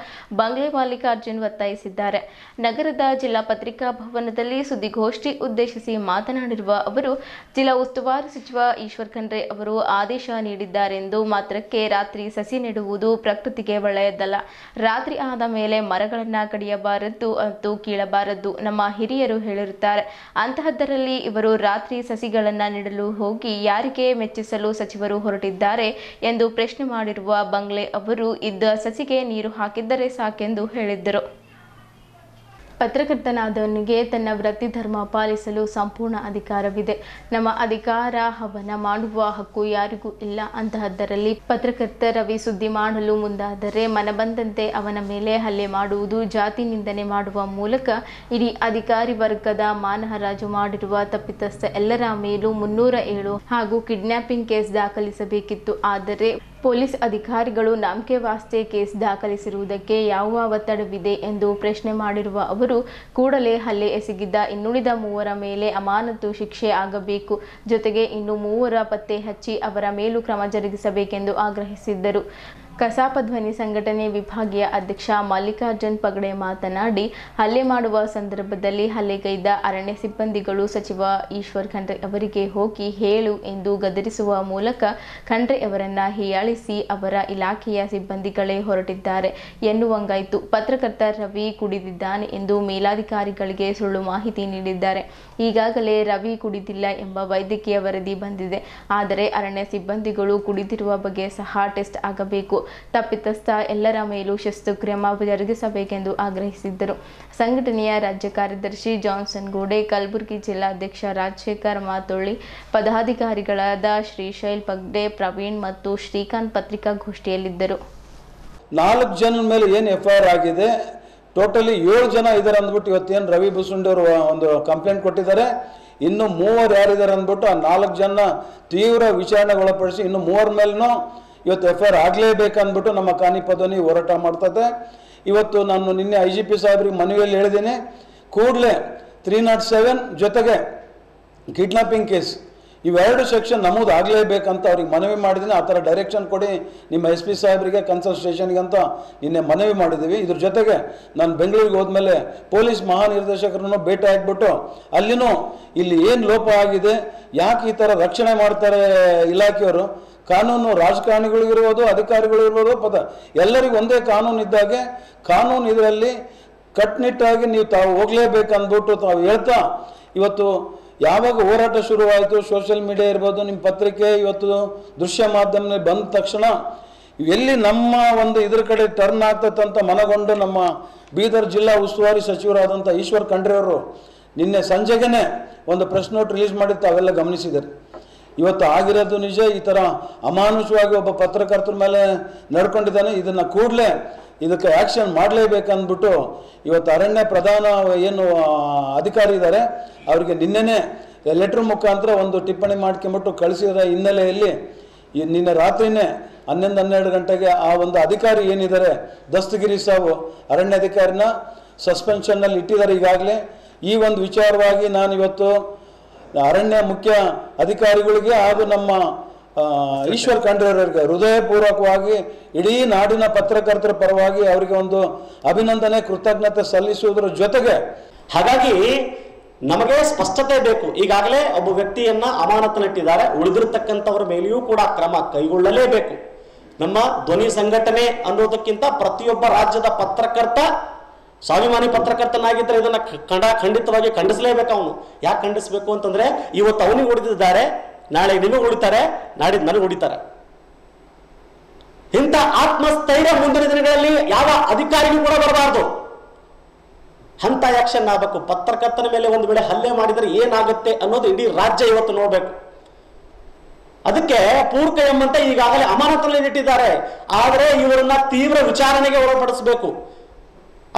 ಬಂಗ್ಲೆ ಮಲ್ಲಿಕಾರ್ಜುನ್ ಒತ್ತಾಯಿಸಿದ್ದಾರೆ. ನಗರದ ಜಿಲ್ಲಾ ಪತ್ರಿಕಾ ಭವನದಲ್ಲಿ ಸುದ್ದಿಗೋಷ್ಠಿ ಉದ್ದೇಶಿಸಿ ಮಾತನಾಡಿರುವ ಅವರು, ಜಿಲ್ಲಾ ಉಸ್ತುವಾರಿ ಸಚಿವ ಈಶ್ವರ್ ಖಂಡ್ರೆ ಅವರು ಆದೇಶ ನೀಡಿದ್ದಾರೆಂದು ಮಾತ್ರಕ್ಕೆ ರಾತ್ರಿ ಸಸಿ ನೆಡುವುದು ಪ್ರಕೃತಿಗೆ ಒಳ್ಳೆಯದಲ್ಲ. ರಾತ್ರಿ ಆದ ಮೇಲೆ ಮರಗಳನ್ನು ಕಡಿಯಬಾರದು ಮತ್ತು ಕೀಳಬಾರದು ನಮ್ಮ ಹಿರಿಯರು ಹೇಳಿರುತ್ತಾರೆ. ಅಂತಹದ್ದರಲ್ಲಿ ಇವರು ರಾತ್ರಿ ಸಸಿಗಳನ್ನು ನೆಡಲು ಹೋಗಿ ಯಾರಿಗೆ ಮೆಚ್ಚಿಸಲು ಸಚಿವರು ಹೊರಟಿದ್ದಾರೆ ಎಂದು ಪ್ರಶ್ನೆ ಮಾಡಿರುವ ಬಂಗ್ಲೆ ಅವರು ಇದ್ದ ಸಸಿಗೆ ನೀರು ಹಾಕಿದ್ದರೆ ಸಾಕೆಂದು ಹೇಳಿದ್ದರು. ಪತ್ರಕರ್ತನಾದವನಿಗೆ ತನ್ನ ವೃತ್ತಿ ಧರ್ಮ ಪಾಲಿಸಲು ಸಂಪೂರ್ಣ ಅಧಿಕಾರವಿದೆ. ನಮ್ಮ ಅಧಿಕಾರ ಹವನ ಮಾಡುವ ಹಕ್ಕು ಯಾರಿಗೂ ಇಲ್ಲ. ಅಂತಹದ್ದರಲ್ಲಿ ಪತ್ರಕರ್ತ ರವಿ ಸುದ್ದಿ ಮಾಡಲು ಮುಂದಾದರೆ ಮನಬಂದಂತೆ ಅವನ ಮೇಲೆ ಹಲ್ಲೆ ಮಾಡುವುದು, ಜಾತಿ ನಿಂದನೆ ಮಾಡುವ ಮೂಲಕ ಇಡೀ ಅಧಿಕಾರಿ ವರ್ಗದ ಮಾನಹರಾಜು ಮಾಡಿರುವ ತಪ್ಪಿತಸ್ಥ ಎಲ್ಲರ ಮೇಲೂ 307 ಹಾಗೂ ಕಿಡ್ನಾಪಿಂಗ್ ಕೇಸ್ ದಾಖಲಿಸಬೇಕಿತ್ತು. ಆದರೆ ಪೊಲೀಸ್ ಅಧಿಕಾರಿಗಳು ನಂಬಿಕೆ ವಾಸ್ತೆ ಕೇಸ್ ದಾಖಲಿಸಿರುವುದಕ್ಕೆ ಯಾವ ಒತ್ತಡವಿದೆ ಎಂದು ಪ್ರಶ್ನೆ ಮಾಡಿರುವ ಅವರು, ಕೂಡಲೇ ಹಲ್ಲೆ ಎಸಗಿದ್ದ ಇನ್ನುಳಿದ ಮೂವರ ಮೇಲೆ ಅಮಾನತು ಶಿಕ್ಷೆ ಆಗಬೇಕು. ಜೊತೆಗೆ ಇನ್ನು ಮೂವರ ಪತ್ತೆ ಹಚ್ಚಿ ಅವರ ಮೇಲೂ ಕ್ರಮ ಜರುಗಿಸಬೇಕೆಂದು ಆಗ್ರಹಿಸಿದ್ದರು. ಕಸಾಪ ಧ್ವನಿ ಸಂಘಟನೆ ವಿಭಾಗೀಯ ಅಧ್ಯಕ್ಷ ಮಲ್ಲಿಕಾರ್ಜುನ್ ಪಗಡೆ ಮಾತನಾಡಿ, ಹಲ್ಲೆ ಮಾಡುವ ಸಂದರ್ಭದಲ್ಲಿ ಹಲ್ಲೆಗೈದ ಅರಣ್ಯ ಸಿಬ್ಬಂದಿಗಳು ಸಚಿವ ಈಶ್ವರ್ ಖಂಡ್ರೆ ಅವರಿಗೆ ಹೋಗಿ ಹೇಳು ಎಂದು ಗದರಿಸುವ ಮೂಲಕ ಖಂಡ್ರೆ ಅವರನ್ನ ಹೀಯಾಳಿಸಿ ಅವರ ಇಲಾಖೆಯ ಸಿಬ್ಬಂದಿಗಳೇ ಹೊರಟಿದ್ದಾರೆ ಎನ್ನುವಂಗಾಯಿತು. ಪತ್ರಕರ್ತ ರವಿ ಕುಡಿದಿದ್ದಾನೆ ಎಂದು ಮೇಲಾಧಿಕಾರಿಗಳಿಗೆ ಸುಳ್ಳು ಮಾಹಿತಿ ನೀಡಿದ್ದಾರೆ. ಈಗಾಗಲೇ ರವಿ ಕುಡಿದಿಲ್ಲ ಎಂಬ ವೈದ್ಯಕೀಯ ವರದಿ ಬಂದಿದೆ. ಆದರೆ ಅರಣ್ಯ ಸಿಬ್ಬಂದಿಗಳು ಕುಡಿದಿರುವ ಬಗ್ಗೆ ಸಹ ಟೆಸ್ಟ್ ಆಗಬೇಕು. ತಪ್ಪಿತಸ್ಥ ಎಲ್ಲರ ಮೇಲೂ ಶಿಸ್ತು ಕ್ರಮ ಜರುಗಿಸಬೇಕೆಂದು ಆಗ್ರಹಿಸಿದ್ದರು. ಸಂಘಟನೆಯ ರಾಜ್ಯ ಕಾರ್ಯದರ್ಶಿ ಜಾನ್ಸನ್ ಗೋಡೆ, ಕಲಬುರಗಿ ಜಿಲ್ಲಾಧ್ಯಕ್ಷ ರಾಜಶೇಖರ್ ಮಾತೊಳ್ಳಿ, ಪದಾಧಿಕಾರಿಗಳಾದ ಶ್ರೀಶೈಲ್ ಪಗ್ಡೆ, ಪ್ರವೀಣ್ ಮತ್ತು ಶ್ರೀಕಾಂತ್ ಪತ್ರಿಕಾಗೋಷ್ಠಿಯಲ್ಲಿದ್ದರು. 4 ಜನರ ಮೇಲೆ ಏನು FIR ಆಗಿದೆ, ಟೋಟಲಿ 7 ಜನ ಇದ್ದಾರೆ ಅಂದ್ಬಿಟ್ಟು ಇವತ್ತೇನು ರವಿ ಭೂಸುಂಡೆ ಅವರು ಒಂದು ಕಂಪ್ಲೇಂಟ್ ಕೊಟ್ಟಿದ್ದಾರೆ. ಇನ್ನು 3 ಯಾರಿದ್ದಾರೆ ಅಂದ್ಬಿಟ್ಟು ಆ 4 ಜನ ತೀವ್ರ ವಿಚಾರಣೆಗೊಳಪಡಿಸಿ ಇನ್ನು 3 ಮೇಲೂ ಇವತ್ತು FIR ಆಗಲೇಬೇಕಂದ್ಬಿಟ್ಟು ನಮ್ಮ ಕಾನಿ ಪದವಿ ಹೋರಾಟ ಮಾಡ್ತದೆ. ಇವತ್ತು ನಾನು ನಿನ್ನೆ IGP ಸಾಹೇಬ್ರಿಗೆ ಮನವಿಯಲ್ಲಿ ಹೇಳಿದ್ದೀನಿ, ಕೂಡಲೇ 307 ಜೊತೆಗೆ ಕಿಡ್ನಾಪಿಂಗ್ ಕೇಸ್ ಇವೆರಡು ಸೆಕ್ಷನ್ ನಮೂದು ಆಗಲೇಬೇಕಂತ ಅವ್ರಿಗೆ ಮನವಿ ಮಾಡಿದ್ದೀನಿ. ಆ ಥರ ಡೈರೆಕ್ಷನ್ ಕೊಡಿ ನಿಮ್ಮ SP ಸಾಹೇಬರಿಗೆ ಕನ್ಸಲ್ಟ್ ಸ್ಟೇಷನ್ಗೆ ಅಂತ ನಿನ್ನೆ ಮನವಿ ಮಾಡಿದ್ದೀವಿ. ಇದ್ರ ಜೊತೆಗೆ ನಾನು ಬೆಂಗಳೂರಿಗೆ ಹೋದ್ಮೇಲೆ ಪೊಲೀಸ್ ಮಹಾನಿರ್ದೇಶಕರನ್ನು ಭೇಟಿ ಆಗಿಬಿಟ್ಟು ಅಲ್ಲಿನೂ ಇಲ್ಲಿ ಏನು ಲೋಪ ಆಗಿದೆ, ಯಾಕೆ ಈ ಥರ ರಕ್ಷಣೆ ಮಾಡ್ತಾರೆ ಇಲಾಖೆಯವರು, ಕಾನೂನು ರಾಜಕಾರಣಿಗಳಿಗಿರ್ಬೋದು ಅಧಿಕಾರಿಗಳಿರ್ಬೋದು ಎಲ್ಲರಿಗೂ ಒಂದೇ ಕಾನೂನು ಇದ್ದಾಗೆ ಕಾನೂನು ಇದರಲ್ಲಿ ಕಟ್ಟುನಿಟ್ಟಾಗಿ ನೀವು ತಾವು ಹೋಗಲೇಬೇಕಂದ್ಬಿಟ್ಟು ತಾವು ಹೇಳ್ತಾ ಇವತ್ತು ಯಾವಾಗ ಹೋರಾಟ ಶುರುವಾಯಿತು, ಸೋಷಿಯಲ್ ಮೀಡಿಯಾ ಇರ್ಬೋದು, ನಿಮ್ಮ ಪತ್ರಿಕೆ ಇವತ್ತು ದೃಶ್ಯ ಮಾಧ್ಯಮ ಬಂದ ತಕ್ಷಣ ಎಲ್ಲಿ ನಮ್ಮ ಒಂದು ಇದ್ರ ಕಡೆ ಟರ್ನ್ ಆಗ್ತದಂತ ಮನಗೊಂಡು ನಮ್ಮ ಬೀದರ್ ಜಿಲ್ಲಾ ಉಸ್ತುವಾರಿ ಸಚಿವರಾದಂಥ ಈಶ್ವರ್ ಖಂಡ್ರೆ ಅವರು ನಿನ್ನೆ ಸಂಜೆಗೇ ಒಂದು ಪ್ರೆಸ್ ನೋಟ್ ರಿಲೀಸ್ ಮಾಡಿ ತಾವೆಲ್ಲ ಗಮನಿಸಿದ್ದಾರೆ. ಇವತ್ತು ಆಗಿರೋದು ನಿಜ. ಈ ಥರ ಅಮಾನುಷವಾಗಿ ಒಬ್ಬ ಪತ್ರಕರ್ತರ ಮೇಲೆ ನಡ್ಕೊಂಡಿದ್ದಾನೆ. ಇದನ್ನು ಕೂಡಲೇ ಇದಕ್ಕೆ ಆ್ಯಕ್ಷನ್ ಮಾಡಲೇಬೇಕಂದ್ಬಿಟ್ಟು ಇವತ್ತು ಅರಣ್ಯ ಪ್ರಧಾನ ಏನು ಅಧಿಕಾರಿ ಇದ್ದಾರೆ ಅವರಿಗೆ ನಿನ್ನೆನೇ ಲೆಟ್ರ್ ಮುಖಾಂತರ ಒಂದು ಟಿಪ್ಪಣಿ ಮಾಡ್ಕೊಂಬಿಟ್ಟು ಕಳಿಸಿರೋ ಹಿನ್ನೆಲೆಯಲ್ಲಿ ನಿನ್ನೆ ರಾತ್ರಿನೇ 11-12 ಗಂಟೆಗೆ ಆ ಒಂದು ಅಧಿಕಾರಿ ಏನಿದ್ದಾರೆ ದಸ್ತಗಿರಿ ಸಾವು ಅರಣ್ಯಾಧಿಕಾರಿನ ಸಸ್ಪೆನ್ಷನ್ನಲ್ಲಿ ಇಟ್ಟಿದ್ದಾರೆ ಈಗಾಗಲೇ. ಈ ಒಂದು ವಿಚಾರವಾಗಿ ನಾನು ಇವತ್ತು ಅರಣ್ಯ ಮುಖ್ಯ ಅಧಿಕಾರಿಗಳಿಗೆ ಹಾಗೂ ನಮ್ಮ ಈಶ್ವರ್ ಖಂಡ್ರೆ ಅವರಿಗೆ ಹೃದಯಪೂರ್ವಕವಾಗಿ ಇಡೀ ನಾಡಿನ ಪತ್ರಕರ್ತರ ಪರವಾಗಿ ಅವರಿಗೆ ಒಂದು ಅಭಿನಂದನೆ ಕೃತಜ್ಞತೆ ಸಲ್ಲಿಸುವುದರ ಜೊತೆಗೆ ಹಾಗಾಗಿ ನಮಗೆ ಸ್ಪಷ್ಟತೆ ಬೇಕು. ಈಗಾಗಲೇ ಒಬ್ಬ ವ್ಯಕ್ತಿಯನ್ನ ಅಮಾನತಿನಟ್ಟಿದ್ದಾರೆ, ಉಳಿದಿರತಕ್ಕಂಥವರ ಮೇಲೆಯೂ ಕೂಡ ಕ್ರಮ ಕೈಗೊಳ್ಳಲೇಬೇಕು. ನಮ್ಮ ಧ್ವನಿ ಸಂಘಟನೆ ಅನ್ನೋದಕ್ಕಿಂತ ಪ್ರತಿಯೊಬ್ಬ ರಾಜ್ಯದ ಪತ್ರಕರ್ತ ಸ್ವಾಭಿಮಾನಿ ಪತ್ರಕರ್ತನಾಗಿದ್ದರೆ ಇದನ್ನ ಖಂಡಿತವಾಗಿ ಖಂಡಿಸಲೇಬೇಕು. ಅವನು ಯಾಕೆ ಖಂಡಿಸಬೇಕು ಅಂತಂದ್ರೆ ಇವತ್ತು ಅವನಿಗೆ ಹೊಡೆದಿದ್ದಾರೆ, ನಾಳೆ ನಿಮಗೆ ಹೊಡಿತಾರೆ, ನಾಡಿದ್ದು ನನಗೆ ಹೊಡಿತಾರೆ. ಇಂಥ ಆತ್ಮಸ್ಥೈರ್ಯ ಮುಂದಿನ ದಿನಗಳಲ್ಲಿ ಯಾವ ಅಧಿಕಾರಿಗೂ ಕೂಡ ಬರಬಾರ್ದು. ಅಂತ ಆಕ್ಷನ್ ಆಗಬೇಕು. ಪತ್ರಕರ್ತನ ಮೇಲೆ ಒಂದು ವೇಳೆ ಹಲ್ಲೆ ಮಾಡಿದರೆ ಏನಾಗುತ್ತೆ ಅನ್ನೋದು ಇಡೀ ರಾಜ್ಯ ಇವತ್ತು ನೋಡಬೇಕು. ಅದಕ್ಕೆ ಪೂರ್ಕ ಎಂಬಂತೆ ಈಗಾಗಲೇ ಅಮಾನತಲ್ಲಿ ಇಟ್ಟಿದ್ದಾರೆ. ಆದರೆ ಇವರನ್ನ ತೀವ್ರ ವಿಚಾರಣೆಗೆ ಒಳಪಡಿಸಬೇಕು.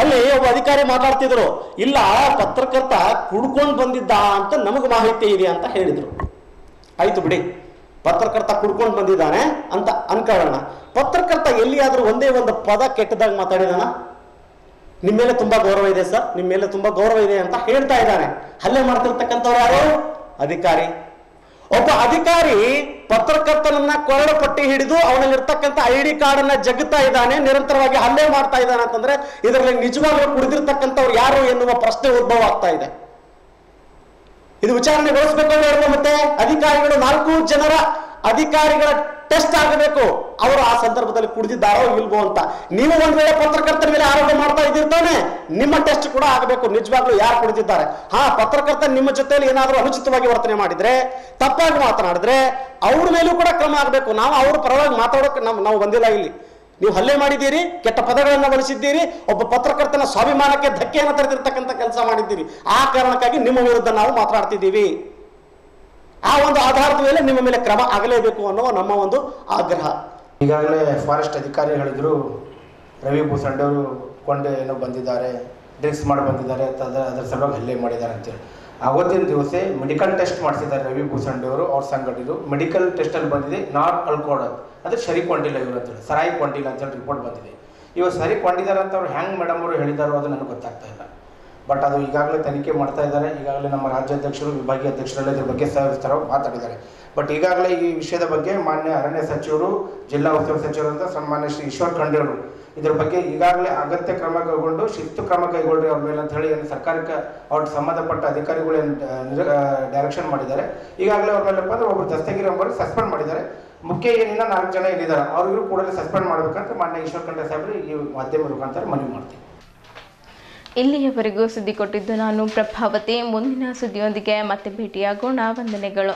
ಅಲ್ಲಿ ಒಬ್ಬ ಅಧಿಕಾರಿ ಮಾತಾಡ್ತಿದ್ರು, ಇಲ್ಲ ಪತ್ರಕರ್ತ ಕುಡ್ಕೊಂಡು ಬಂದಿದ್ದ ಅಂತ ನಮಗೆ ಮಾಹಿತಿ ಇದೆ ಅಂತ ಹೇಳಿದ್ರು. ಆಯ್ತು ಬಿಡಿ, ಪತ್ರಕರ್ತ ಕುಡ್ಕೊಂಡು ಬಂದಿದ್ದಾನೆ ಅಂತ ಅನ್ಕೊಳ್ಳೋಣ. ಪತ್ರಕರ್ತ ಎಲ್ಲಿಯಾದ್ರೂ ಒಂದೇ ಒಂದು ಪದ ಕೆಟ್ಟದಾಗ ಮಾತಾಡಿದಾನ? ನಿಮ್ಮ ಮೇಲೆ ತುಂಬಾ ಗೌರವ ಇದೆ ಸರ್, ನಿಮ್ಮ ಮೇಲೆ ತುಂಬಾ ಗೌರವ ಇದೆ ಅಂತ ಹೇಳ್ತಾ ಇದ್ದಾನೆ. ಹಲ್ಲೆ ಮಾಡ್ತಿರ್ತಕ್ಕಂಥವ್ರು ಯಾರು? ಅಧಿಕಾರಿ. ಒಬ್ಬ ಅಧಿಕಾರಿ ಪತ್ರಕರ್ತನನ್ನ ಕೊರಳು ಪಟ್ಟಿ ಹಿಡಿದು ಅವನಲ್ಲಿರ್ತಕ್ಕಂಥ ID ಕಾರ್ಡ್ ಅನ್ನ ಜಗ್ತಾ ಇದ್ದಾನೆ, ನಿರಂತರವಾಗಿ ಹಲ್ಲೆ ಮಾಡ್ತಾ ಇದ್ದಾನೆ ಅಂತಂದ್ರೆ ಇದರಲ್ಲಿ ನಿಜವಾಗ್ಲೂ ಕುಡಿದಿರ್ತಕ್ಕಂಥವ್ರು ಯಾರು ಎನ್ನುವ ಪ್ರಶ್ನೆ ಉದ್ಭವ ಆಗ್ತಾ ಇದೆ. ಇದು ವಿಚಾರಣೆಗೊಳಿಸಬೇಕು ಅಂತ ಮತ್ತೆ ಅಧಿಕಾರಿಗಳು 4 ಜನರ ಅಧಿಕಾರಿಗಳ ಟೆಸ್ಟ್ ಆಗಬೇಕು. ಅವರು ಆ ಸಂದರ್ಭದಲ್ಲಿ ಕುಡಿದಿದ್ದಾರೋ ಇಲ್ವೋ ಅಂತ. ನೀವು ಒಂದ್ ವೇಳೆ ಪತ್ರಕರ್ತರ ಮೇಲೆ ಆರೋಪ ಮಾಡ್ತಾ ಇದ್ದಿರ್ತಾನೆ, ನಿಮ್ಮ ಟೆಸ್ಟ್ ಕೂಡ ಆಗಬೇಕು, ನಿಜವಾಗ್ಲೂ ಯಾರು ಕುಡಿದಿದ್ದಾರೆ. ಪತ್ರಕರ್ತ ನಿಮ್ಮ ಜೊತೆಯಲ್ಲಿ ಏನಾದ್ರೂ ಅನುಚಿತವಾಗಿ ವರ್ತನೆ ಮಾಡಿದ್ರೆ, ತಪ್ಪಾಗಿ ಮಾತನಾಡಿದ್ರೆ ಅವ್ರ ಮೇಲೂ ಕೂಡ ಕ್ರಮ ಆಗಬೇಕು. ನಾವು ಅವ್ರ ಪರವಾಗಿ ಮಾತಾಡೋಕೆ ನಾವು ಬಂದಿಲ್ಲ ಇಲ್ಲಿ. ನೀವು ಹಲ್ಲೆ ಮಾಡಿದ್ದೀರಿ, ಕೆಟ್ಟ ಪದಗಳನ್ನ ಬಳಸಿದ್ದೀರಿ, ಒಬ್ಬ ಪತ್ರಕರ್ತನ ಸ್ವಾಭಿಮಾನಕ್ಕೆ ಧಕ್ಕೆಯನ್ನು ತರೆದಿರ್ತಕ್ಕಂಥ ಕೆಲಸ ಮಾಡಿದ್ದೀರಿ. ಆ ಕಾರಣಕ್ಕಾಗಿ ನಿಮ್ಮ ವಿರುದ್ಧ ನಾವು ಮಾತನಾಡ್ತಿದ್ದೀವಿ. ಆ ಒಂದು ಆಧಾರದ ಮೇಲೆ ನಿಮ್ಮ ಮೇಲೆ ಕ್ರಮ ಆಗಲೇಬೇಕು ಅನ್ನೋ ನಮ್ಮ ಒಂದು ಆಗ್ರಹ. ಈಗಾಗಲೇ ಫಾರೆಸ್ಟ್ ಅಧಿಕಾರಿ ಹೇಳಿದ್ರು, ರವಿ ಭೂಸಂಡೆ ಅವರು ಕೊಂಡೆ ಏನೋ ಬಂದಿದ್ದಾರೆ, ಡ್ರಿಂಕ್ಸ್ ಮಾಡಿ ಬಂದಿದ್ದಾರೆ, ಅದರ ಸಲುವಾಗಿ ಹಲ್ಲೆ ಮಾಡಿದ್ದಾರೆ ಅಂತೇಳಿ. ಅವತ್ತಿನ ದಿವಸ ಮೆಡಿಕಲ್ ಟೆಸ್ಟ್ ಮಾಡಿಸಿದ್ದಾರೆ ರವಿ ಭೂಸಂಡೆ ಅವರು, ಅವ್ರ ಸಂಘಟನೆರು. ಮೆಡಿಕಲ್ ಟೆಸ್ಟಲ್ಲಿ ಬಂದಿದೆ ನಾಟ್ ಅಲ್ಕೋಡ್, ಅದು ಸರಿ ಕೊಂಡಿಲ್ಲ ಇವರು ಅಂತೇಳಿ, ಸರಾಯಿ ಕೊಂಡಿಲ್ಲ ಅಂತೇಳಿ ರಿಪೋರ್ಟ್ ಬಂದಿದೆ. ಇವಾಗ ಸರಿ ಕೊಂಡಿದ್ದಾರೆ ಅಂತ ಅವ್ರು ಹೆಂಗೆ ಮೇಡಮ್ ಅವರು ಹೇಳಿದಾರೋ ಅದು ನನಗೆ ಗೊತ್ತಾಗ್ತಾ ಇಲ್ಲ. ಬಟ್ ಅದು ಈಗಾಗಲೇ ತನಿಖೆ ಮಾಡ್ತಾ ಇದ್ದಾರೆ. ಈಗಾಗಲೇ ನಮ್ಮ ರಾಜ್ಯಾಧ್ಯಕ್ಷರು, ವಿಭಾಗೀಯ ಅಧ್ಯಕ್ಷರೆಲ್ಲ ಇದ್ರ ಬಗ್ಗೆ ಸವಿಸ್ತಾರವಾಗಿ ಮಾತಾಡಿದ್ದಾರೆ. ಬಟ್ ಈಗಾಗಲೇ ಈ ವಿಷಯದ ಬಗ್ಗೆ ಮಾನ್ಯ ಅರಣ್ಯ ಸಚಿವರು, ಜಿಲ್ಲಾ ಉಸ್ತುವಾರಿ ಸಚಿವರಾದ ಸನ್ಮಾನ್ಯ ಶ್ರೀ ಈಶ್ವರ್ ಖಂಡ್ರೆ ಅವರು ಇದ್ರ ಬಗ್ಗೆ ಈಗಾಗಲೇ ಅಗತ್ಯ ಕ್ರಮ ಕೈಗೊಂಡು ಶಿಸ್ತು ಕ್ರಮ ಕೈಗೊಳ್ಳಿ ಅವ್ರ ಮೇಲೆ ಅಂತ ಹೇಳಿ ಏನು ಸರ್ಕಾರಕ್ಕೆ ಅವ್ರ ಸಂಬಂಧಪಟ್ಟ ಅಧಿಕಾರಿಗಳು ಏನು ಡೈರೆಕ್ಷನ್ ಮಾಡಿದ್ದಾರೆ. ಈಗಾಗಲೇ ಅವ್ರ ಮೇಲೆ ಬಂದರೆ ಒಬ್ಬರು ದಸ್ತಗಿರಿ ಎಂಬುವರು ಸಸ್ಪೆಂಡ್ ಮಾಡಿದ್ದಾರೆ. ಮುಖ್ಯ ಏನಿಲ್ಲ 4 ಜನ ಏನಿದ್ದಾರೆ ಅವ್ರಿಗೂ ಕೂಡಲೇ ಸಸ್ಪೆಂಡ್ ಮಾಡಬೇಕಂತ ಮಾನ್ಯ ಈಶ್ವರ್ ಖಂಡ್ರೆ ಸಾಹೇಬರು ಈ ಮಾಧ್ಯಮ ಮುಖಾಂತರ ಮನವಿ ಮಾಡ್ತೀವಿ. ಇಲ್ಲಿಯವರೆಗೂ ಸುದ್ದಿ ಕೊಟ್ಟಿದ್ದು ನಾನು ಪ್ರಭಾವತಿ. ಮುಂದಿನ ಸುದ್ದಿಯೊಂದಿಗೆ ಮತ್ತೆ ಭೇಟಿಯಾಗೋಣ. ವಂದನೆಗಳು.